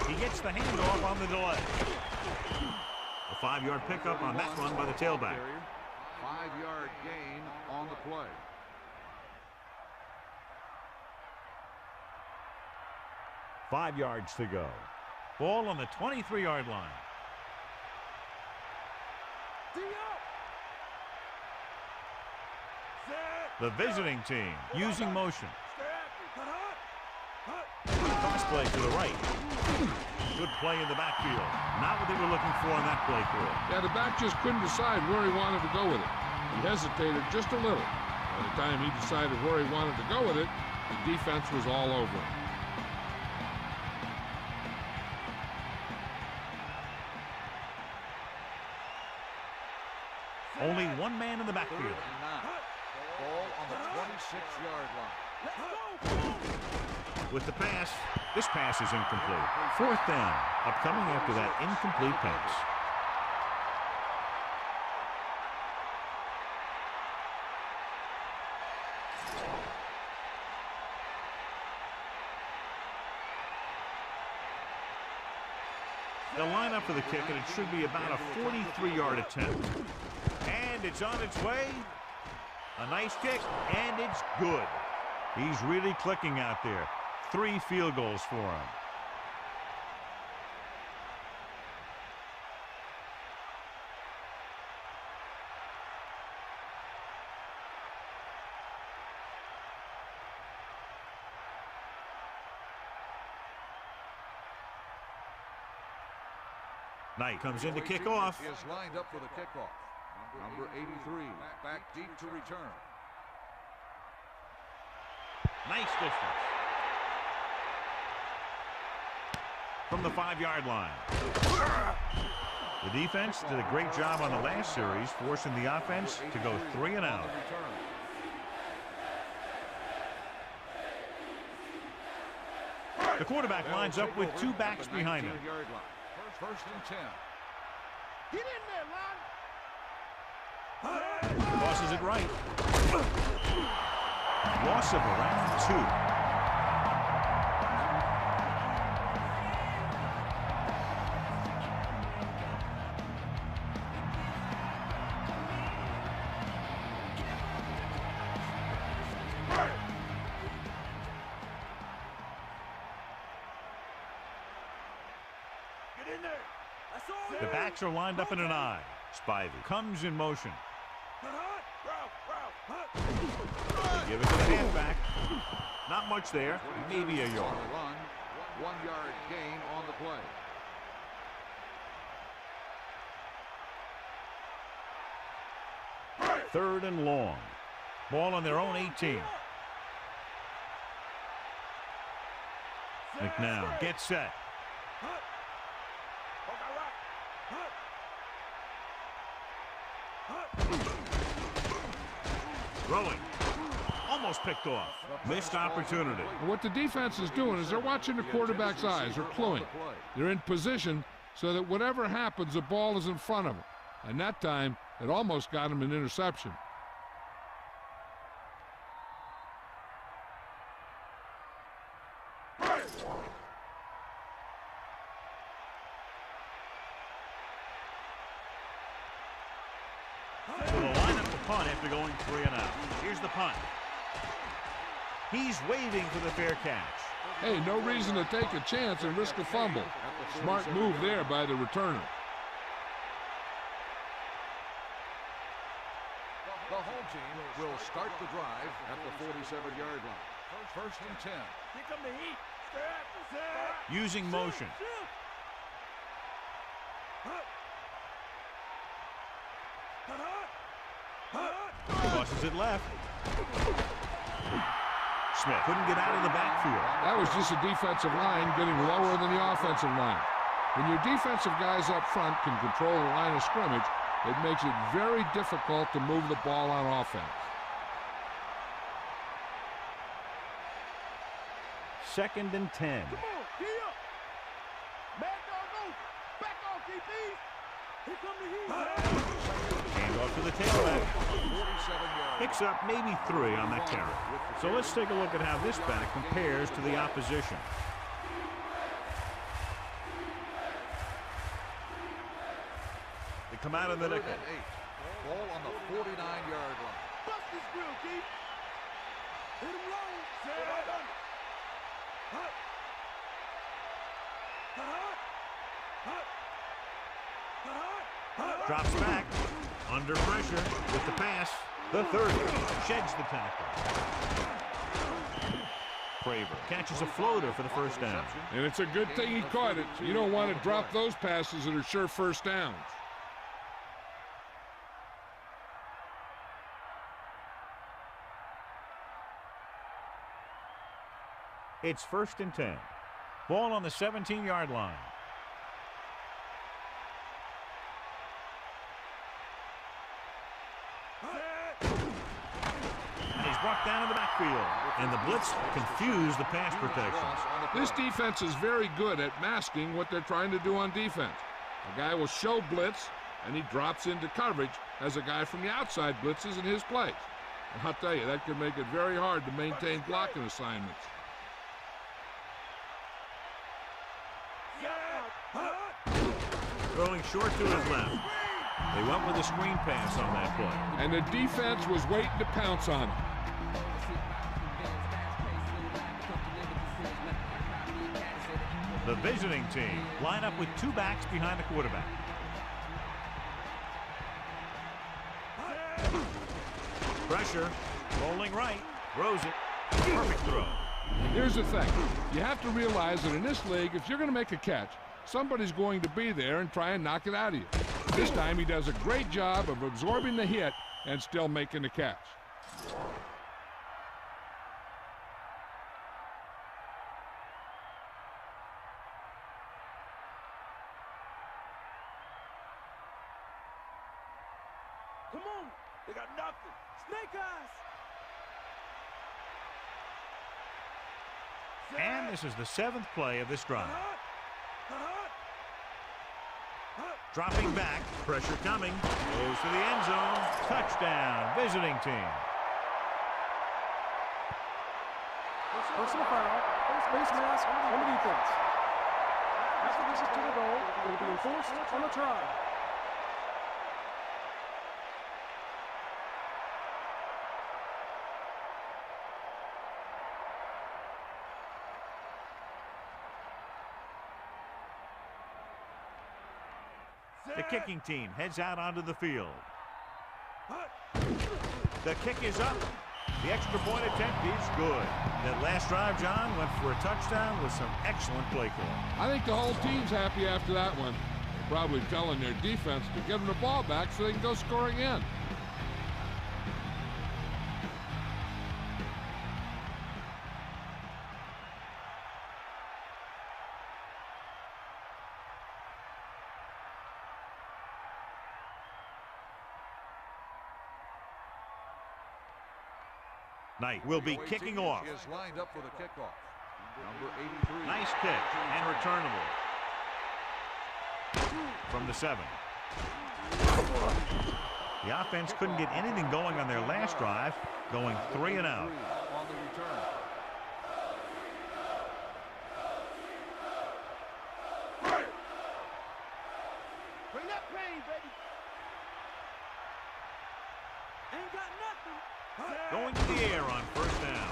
He gets the handoff on the delay. A 5-yard pickup on that run by the tailback. 5-yard gain on the play. Five yards to go. Ball on the 23-yard line. The visiting team using motion. Cross play to the right. Good play in the backfield. Not what they were looking for on that play through. Yeah, the back just couldn't decide where he wanted to go with it. He hesitated just a little. By the time he decided where he wanted to go with it, the defense was all over him. Only one man in the backfield. Ball on the 26-yard line. With the pass, this pass is incomplete. 4th down, upcoming after that incomplete pass. They'll line up for the kick, and it should be about a 43-yard attempt. And it's on its way. A nice kick, and it's good. He's really clicking out there. 3 field goals for him. Knight comes in to kick off. He is lined up for the kickoff. Number 83, back deep to return. Nice distance. From the 5-yard line. The defense did a great job on the last series, forcing the offense to go 3 and out. The quarterback lines up with 2 backs behind him. First and 10. Get in there, Lon. Tosses it right. Loss of around 2. Get in there. That's all. The backs are lined up in an I. Spivey comes in motion. They give it to the halfback. Not much there. Maybe a yard. Run. 1 yard gain on the play. Third and long. Ball on their own 18. McNown gets set. Throwing. Almost picked off. Missed opportunity. And what the defense is doing is they're watching the quarterback's eyes. They're cluing. They're in position so that whatever happens, the ball is in front of them. And that time, it almost got him an interception. So they'll line up the punt after going 3 and out. Here's the punt. He's waiting for the fair catch. Hey, no reason to take a chance and risk a fumble. Smart move there by the returner. The home team will start the drive at the 47-yard line. First and 10. Here come the heat. Step. Using motion. Crosses it left. Smith couldn't get out of the backfield. That was just a defensive line getting lower than the offensive line. When your defensive guys up front can control the line of scrimmage, it makes it very difficult to move the ball on offense. Second and 10. Come on, gee up. Mad dog go. Back off, DB. Here come the heat. Hand off to the tailback. Picks up maybe 3 on that carry. So let's take a look at how this back compares to the opposition. They come out of the nickel. Ball on the 49-yard line. Bust this grill, Keith. Hit him low. Drops back. Under pressure with the pass. The 30 sheds the tackle. Craver catches a floater for the first down. And it's a good thing he caught it. You don't want to drop those passes that are sure first downs. It's first and 10. Ball on the 17-yard line. And he's brought down in the backfield. And the blitz confused the pass protection. This defense is very good at masking what they're trying to do on defense. A guy will show blitz, and he drops into coverage as a guy from the outside blitzes in his place. And I'll tell you, that could make it very hard to maintain blocking assignments. Throwing short to his left. They went with a screen pass on that play. And the defense was waiting to pounce on him. The visiting team line up with 2 backs behind the quarterback. Pressure, rolling right, throws it. Perfect throw. Here's the thing. You have to realize that in this league, if you're going to make a catch, somebody's going to be there and try and knock it out of you. This time he does a great job of absorbing the hit and still making the catch. Come on. They got nothing. Snake eyes. And this is the 7th play of this drive. Dropping back, pressure coming, goes to the end zone, touchdown, visiting team. Personal foul, face mask on the defense. After this is to the goal, it will be enforced on the try. The kicking team heads out onto the field. The kick is up. The extra point attempt is good. That last drive, John, went for a touchdown with some excellent play call. I think the whole team's happy after that one. They're probably telling their defense to give them the ball back so they can go score again. Knight will be kicking off. Is lined up for the kickoff. Number 83. Nice kick and returnable. From the 7. The offense couldn't get anything going on their last drive, going 3 and out. On the return. Bring that pain, baby. Ain't got nothing. Going to the air on first down.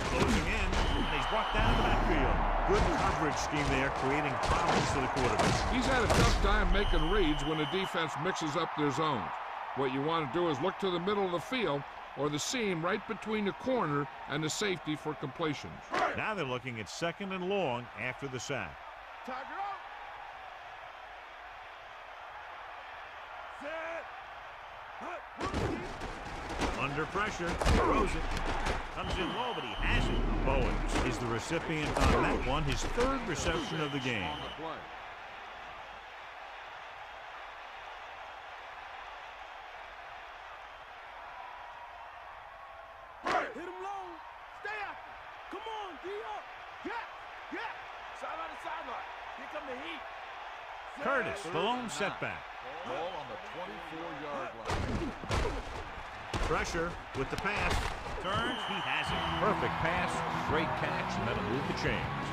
Closing in, and he's brought down to the backfield. Good coverage scheme there, creating problems for the quarterback. He's had a tough time making reads when the defense mixes up their zones. What you want to do is look to the middle of the field or the seam right between the corner and the safety for completions. Now they're looking at 2nd and long after the sack. Tiger out. Set. Under pressure, throws it. Comes in low, but he has it. Bowens is the recipient on that one, his 3rd reception of the game. On the play. Hit him low. Stay after. Come on, D up. Yeah. Sideline to sideline. Here come the heat. Set. Curtis, the lone setback. Ball on the 24-yard line. Pressure with the pass. Turns, he has it. Perfect pass, great catch, and that'll move the chains.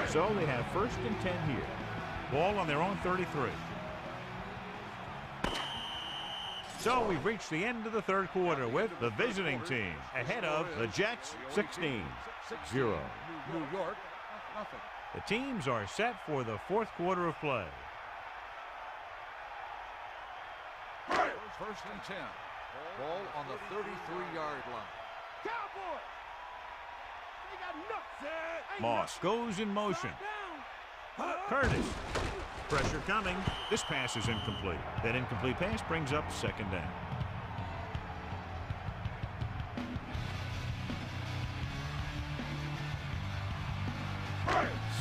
So they have 1st and 10 here. Ball on their own 33. So we've reached the end of the 3rd quarter with the visiting team ahead of the Jets 16-0. New York, nothing. The teams are set for the 4th quarter of play. 1st and 10. Ball on the 33-yard line. Cowboy. They got nuts. Moss goes in motion. Curtis. Pressure coming. This pass is incomplete. That incomplete pass brings up 2nd down.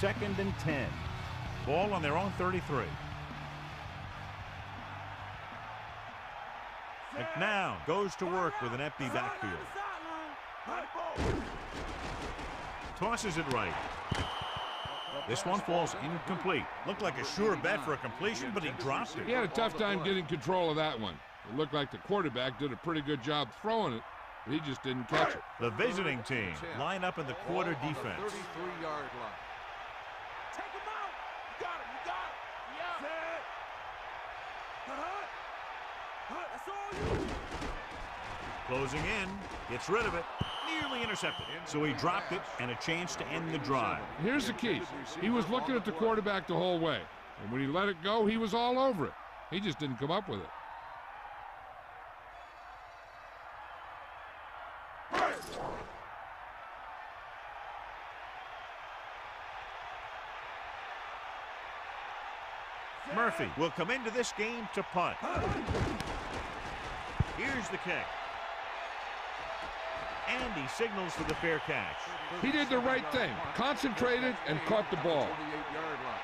Second and 10. Ball on their own 33. McNown goes to work with an empty backfield. Tosses it right. This one falls incomplete. Looked like a sure bet for a completion, but he dropped it. He had a tough time getting control of that one. It looked like the quarterback did a pretty good job throwing it, but he just didn't catch it. The visiting team line up in the quarter defense. 33-yard line. Take him out. You got him. Yeah. That's all you. Closing in, gets rid of it, nearly intercepted. So he dropped it and a chance to end the drive. Here's the key. He was looking at the quarterback the whole way. And when he let it go, he was all over it. He just didn't come up with it. Murphy will come into this game to punt. Here's the kick. And he signals for the fair catch. He did the right thing, concentrated and caught the ball. 28-yard line.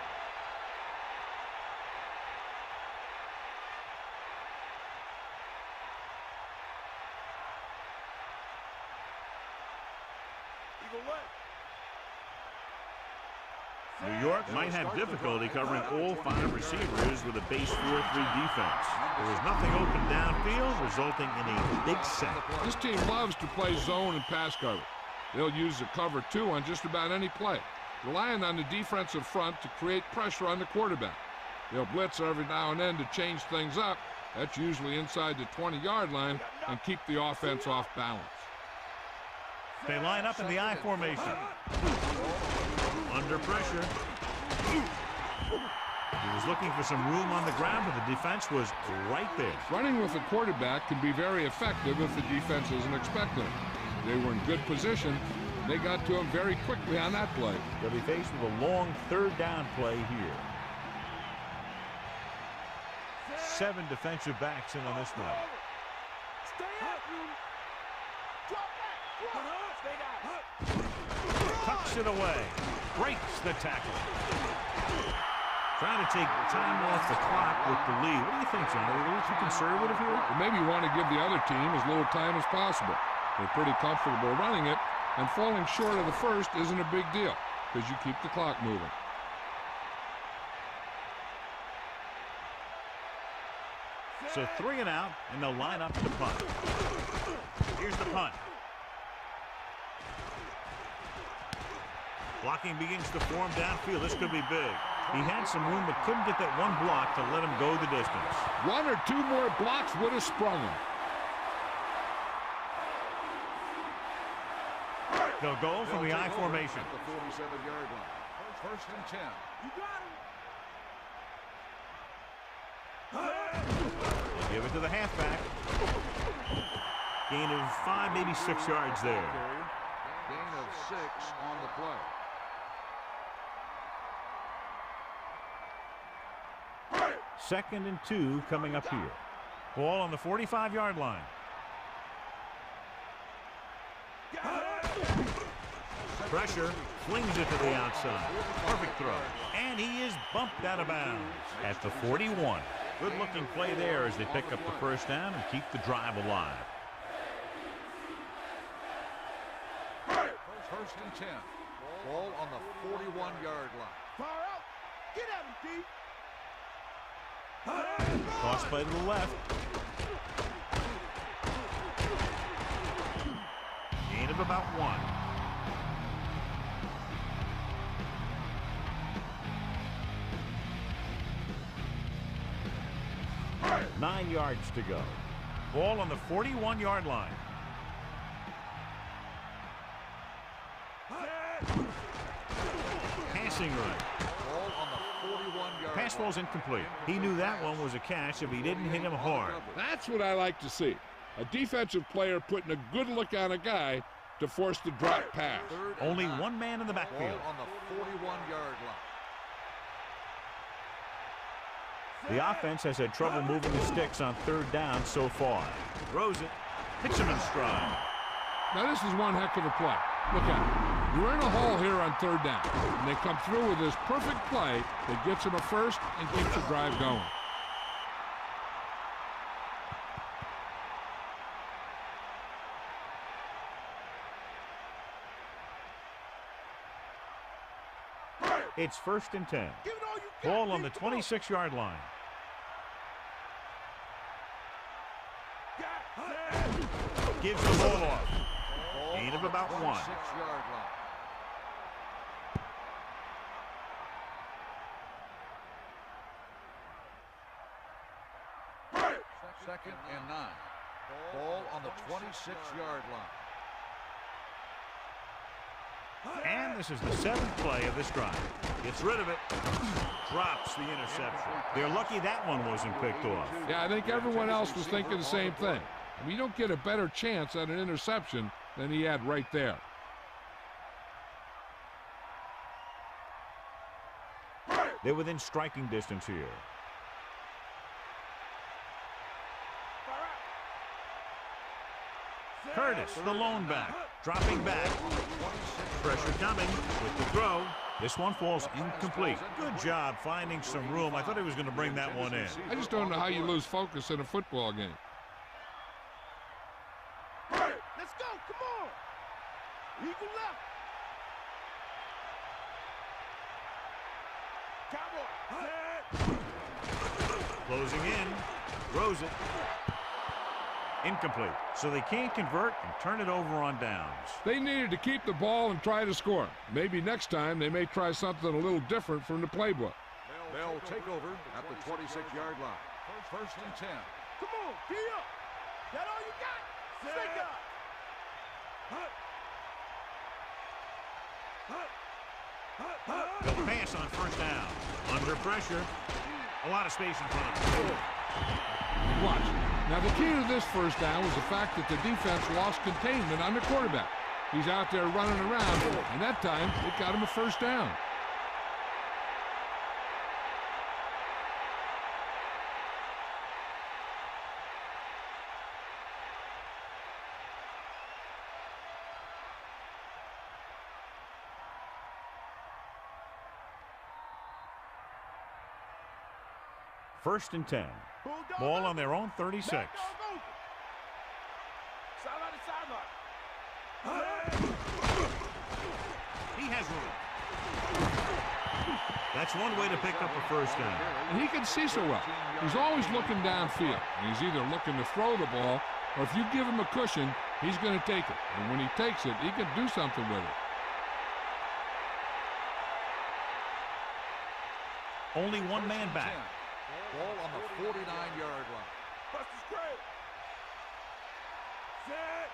New York might have difficulty covering all 5 receivers with a base 4-3 defense. There was nothing open downfield, resulting in a big sack. This team loves to play zone and pass cover. They'll use the cover 2 on just about any play, relying on the defensive front to create pressure on the quarterback. They'll blitz every now and then to change things up. That's usually inside the 20-yard line and keep the offense off balance. They line up in the I formation. Under pressure. He was looking for some room on the ground, but the defense was right there. Running with a quarterback can be very effective if the defense isn't expecting it. They were in good position. They got to him very quickly on that play. They'll be faced with a long third down play here. 7 defensive backs in on this one. Stay up, you. Drop back. Stay down. Tucks it away. Breaks the tackle. Trying to take time off the clock with the lead. What do you think, John? Are they a little too conservative here? Well, maybe you want to give the other team as little time as possible. They're pretty comfortable running it, and falling short of the first isn't a big deal because you keep the clock moving. So 3 and out, and they'll line up to punt. Here's the punt. Blocking begins to form downfield. This could be big. He had some room, but couldn't get that one block to let him go the distance. 1 or 2 more blocks would have sprung him. They'll go from the I formation. At the 47-yard line. First and 10. You got him. They give it to the halfback. Gain of 5, maybe 6 yards there. Gain of 6 on the play. Second and 2 coming up here. Ball on the 45-yard line. Pressure, flings it to the outside. Perfect throw. And he is bumped out of bounds at the 41. Good-looking play there as they pick up the first down and keep the drive alive. First and 10. Ball on the 41-yard line. Far out. Get at him, D. Cross play to the left. Gain of about 1. Nine yards to go. Ball on the 41-yard line. Passing right. Ball on the 41-yard Pass ball's incomplete. He knew that one was a catch if he didn't hit him hard. That's what I like to see. A defensive player putting a good look on a guy to force the drop pass. Only one man in the backfield. Ball on the 41-yard line. The offense has had trouble moving the sticks on third down so far. Throws it. Hits him in stride. Now this is one heck of a play. Look at it. You're in a hole here on third down. And they come through with this perfect play that gets them a first and keeps the drive going. It's first and 10. Give it all you got. Ball on the 26-yard line. Gives the ball off. Gain of about 1. 6-yard line. Second and 9. Ball on the 26-yard line. And this is the 7th play of this drive. Gets rid of it. Drops the interception. They're lucky that one wasn't picked off. Yeah, I think everyone else was thinking the same thing. I mean, you don't get a better chance at an interception than he had right there. They're within striking distance here. Curtis, the lone back, dropping back. Pressure coming with the throw. This one falls incomplete. Good job finding some room. I thought he was going to bring that one in. I just don't know how you lose focus in a football game. Let's go. Come on. Eagle left. Cowboy. Closing in. Throws it. Incomplete. So they can't convert and turn it over on downs. They needed to keep the ball and try to score. Maybe next time they may try something a little different from the playbook. They'll take over at the 26-yard line. First and 10. Come on. D up. That all you got? Stick up. They'll pass on first down. Under pressure. A lot of space in front of them. Watch. Now, the key to this first down was the fact that the defense lost containment on the quarterback. He's out there running around, and that time it got him a first down. First and 10. Ball on their own 36. Sideline to sideline. He has room. That's one way to pick up a first down. And he can see so well. He's always looking downfield. He's either looking to throw the ball, or if you give him a cushion, he's going to take it. And when he takes it, he can do something with it. Only one man back. Ball on the 49-yard line.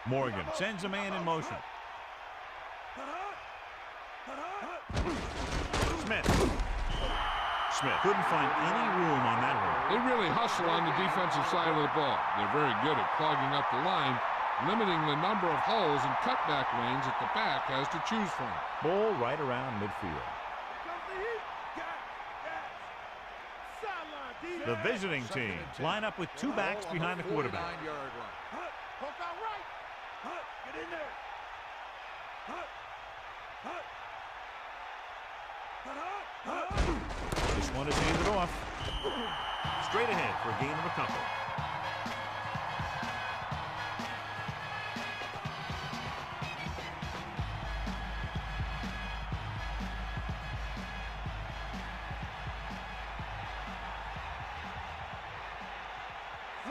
Morgan sends a man in motion. Smith couldn't find any room on that one. They really hustle on the defensive side of the ball. They're very good at clogging up the line, limiting the number of holes and cutback lanes that the back has to choose from. Ball right around midfield. The visiting team line up with two backs behind the quarterback. Get in there. This one is handed off. Straight ahead for a gain of a couple.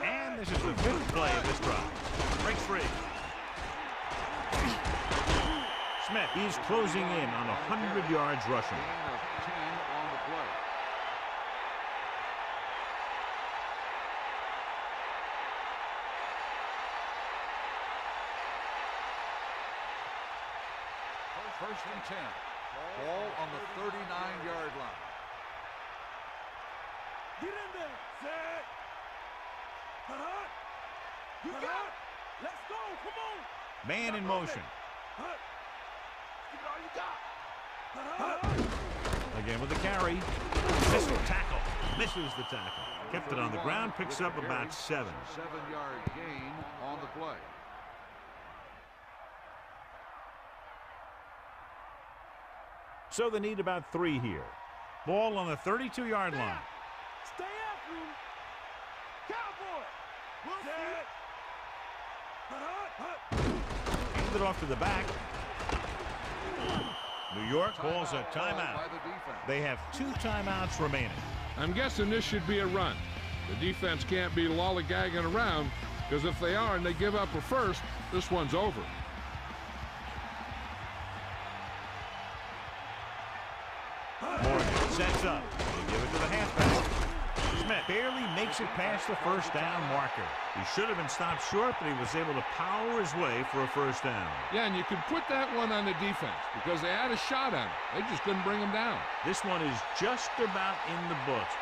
And this is the fifth play of this drive. Breaks free. Smith, he's closing in on 100 yards rushing. Gain of 10 on the play. First and 10. Ball on the 39-yard line. Get in there. Set. You got it. Let's go. Come on. Man in motion. Give it all you got. Again with the carry. Missile tackle. Misses the tackle. Kept it on the ground. Picks up about 7. 7-yard gain on the play. So they need about 3 here. Ball on the 32-yard line. Stay after him. Cowboy. Hand it off to the back. New York calls a timeout. They have 2 timeouts remaining. I'm guessing this should be a run. The defense can't be lollygagging around, because if they are and they give up a first, this one's over. Morgan sets up. They give it to the halfback. Smith barely makes it past the first down marker. He should have been stopped short, but he was able to power his way for a first down. Yeah, and you could put that one on the defense because they had a shot at him. They just couldn't bring him down. This one is just about in the books.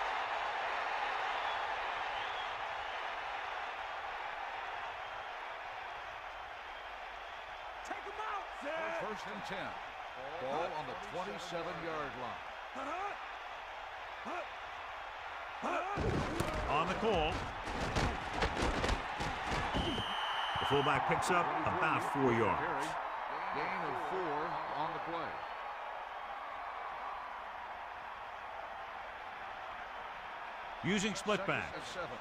Take him out. First and 10. Ball on the 27-yard line. On the call. The fullback picks up about 4 yards. Gain of 4 on the play. Using split back. Second and 7.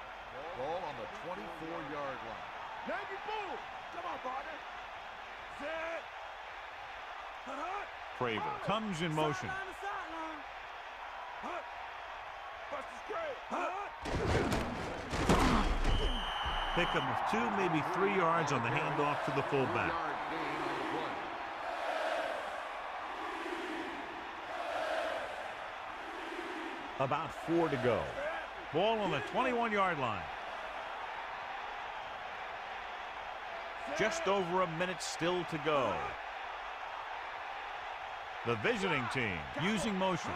Ball on the 24-yard line. Navy Bull. Come on, partner. Set. Craver comes in motion. Sideline to sideline. Buster's great. Pickup of 2, maybe 3 yards on the handoff to the fullback. 4-yard gain on the play. About 4 to go. Ball on the 21-yard line. Just over a minute still to go. The visiting team using motion.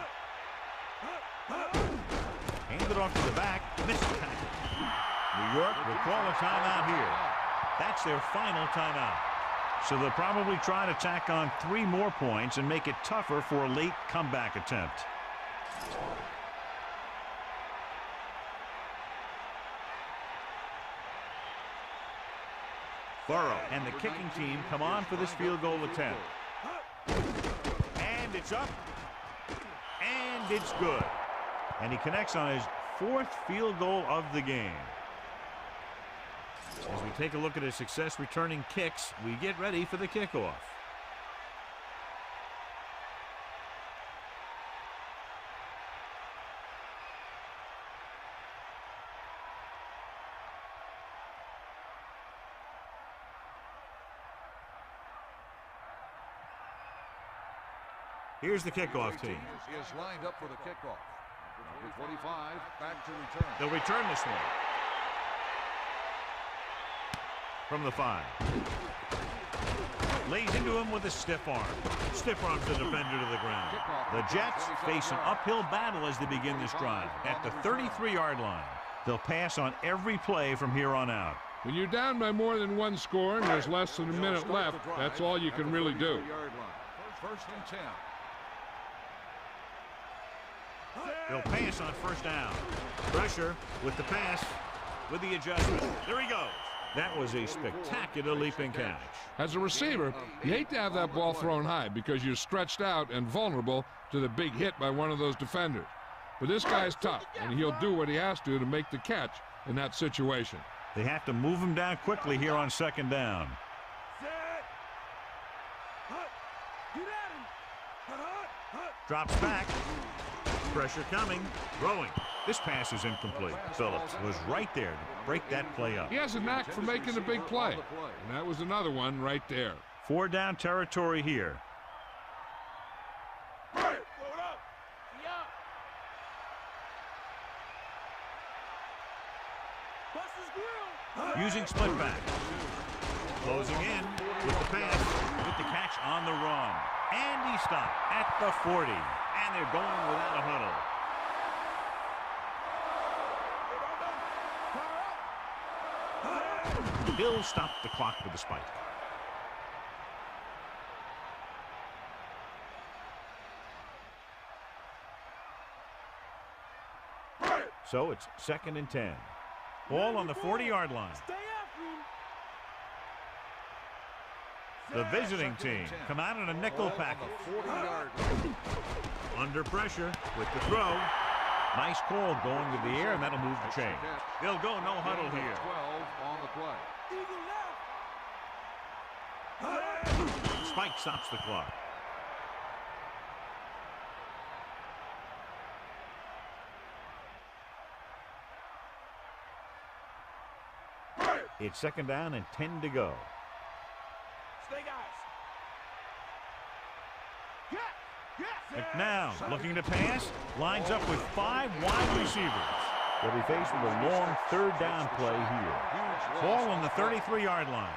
Hand it off to the back. Missed the tackle. New York will call a timeout here. That's their final timeout. So they'll probably try to tack on 3 more points and make it tougher for a late comeback attempt. Burrow and the kicking team come on for this field goal attempt. And it's up. And it's good. And he connects on his 4th field goal of the game. As we take a look at his success returning kicks, we get ready for the kickoff. Here's the kickoff team. Is lined up for the kickoff. Number 25 back to return. They'll return this one. From the 5. Lays into him with a stiff arm. Stiff arms the defender to the ground. The Jets face an uphill battle as they begin this drive. At the 33-yard line, they'll pass on every play from here on out. When you're down by more than 1 score and there's less than a minute left, that's all you can really do. First and 10. They'll pass on first down. Pressure with the pass, with the adjustment. There he goes. That was a spectacular leaping catch. As a receiver, you hate to have that ball thrown high because you're stretched out and vulnerable to the big hit by one of those defenders. But this guy's tough, and he'll do what he has to make the catch in that situation. They have to move him down quickly here on second down. Drops back. Pressure coming. Throwing. This pass is incomplete. Phillips was right there to break that play up. He has a knack for making a big play. And that was another one right there. 4 down territory here. Using split back. Closing in with the pass, with the catch on the run. And he stopped at the 40. And they're going without a huddle. Bill stopped the clock with the spike. So it's 2nd and 10. Ball on the 40-yard line. The visiting team come out in a nickel package. Under pressure with the throw. Nice call going to the air, and that'll move the chain. They'll go no huddle here. 12 on the play. Spike stops the clock. It's 2nd down and 10 to go. McNown looking to pass, lines up with 5 wide receivers. They'll be faced with a long 3rd down play here. Ball on the 33-yard line.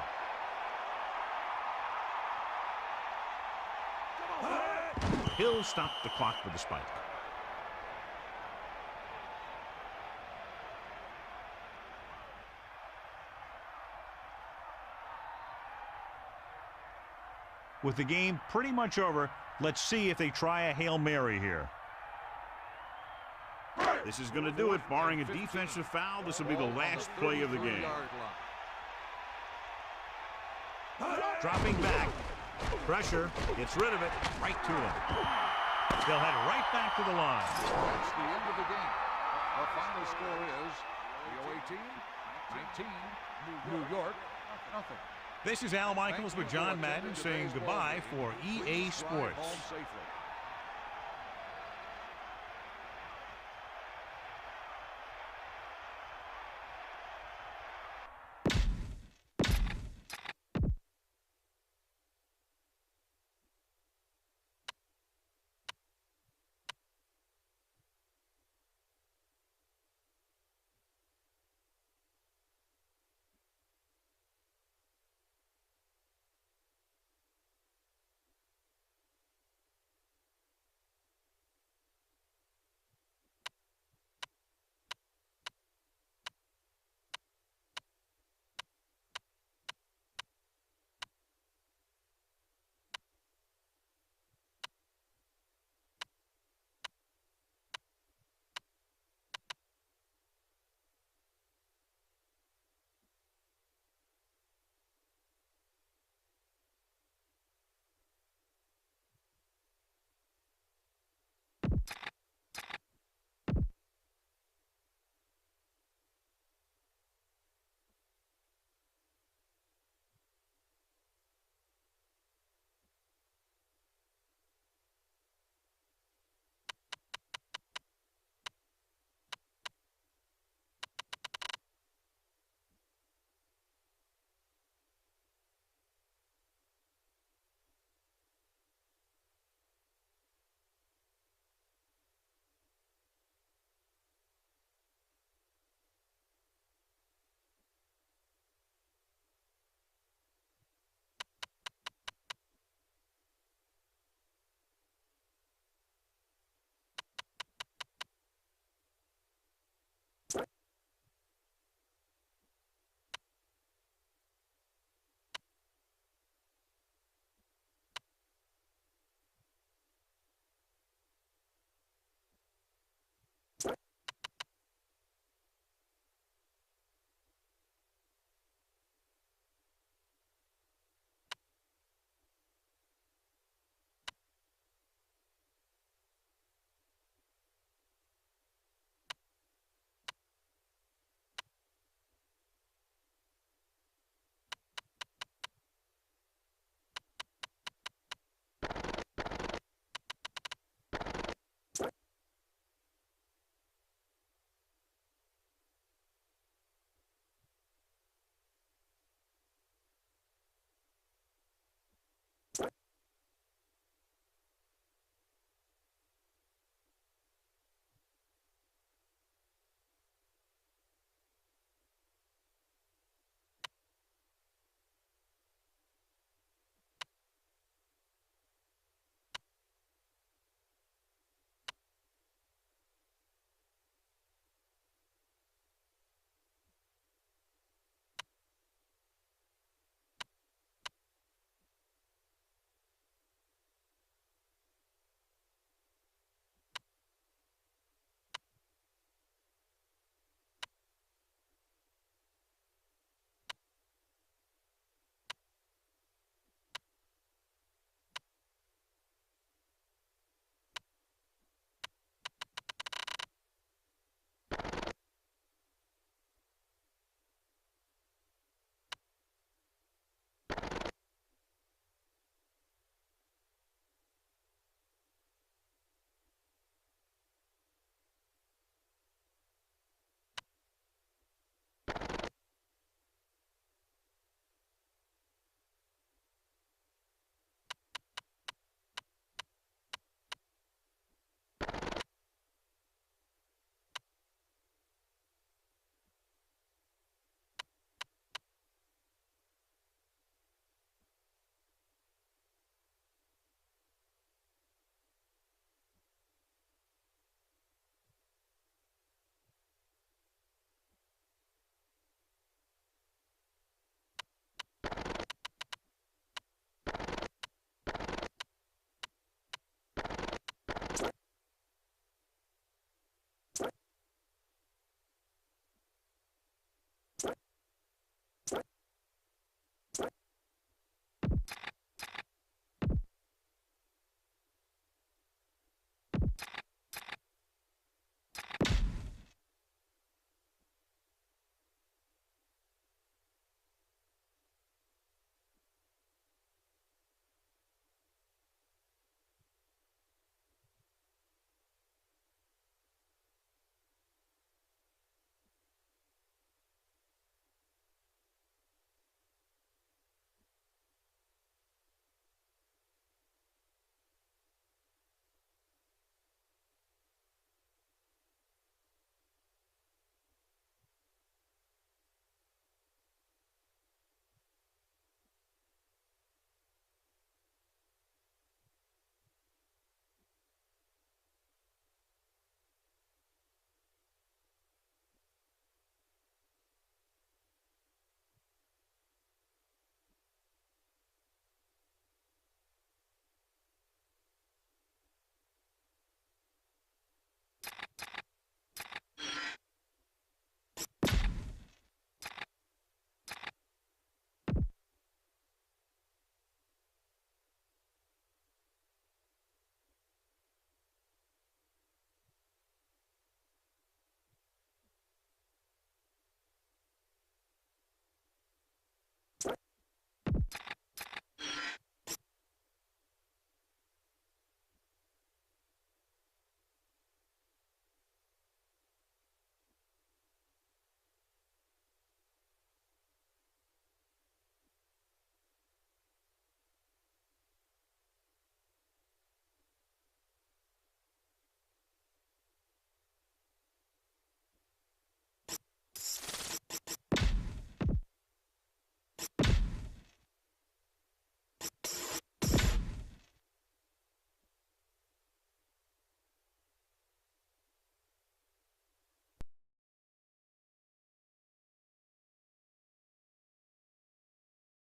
Hill stopped the clock with the spike. With the game pretty much over, let's see if they try a Hail Mary here. This is going to do it, barring a defensive foul. This will be the last play of the game. Dropping back. Pressure. Gets rid of it. Right to him. They'll head right back to the line. That's the end of the game. Our final score is the 18, 19, New York, nothing. This is Al Michaels with John Madden saying goodbye for EA Sports.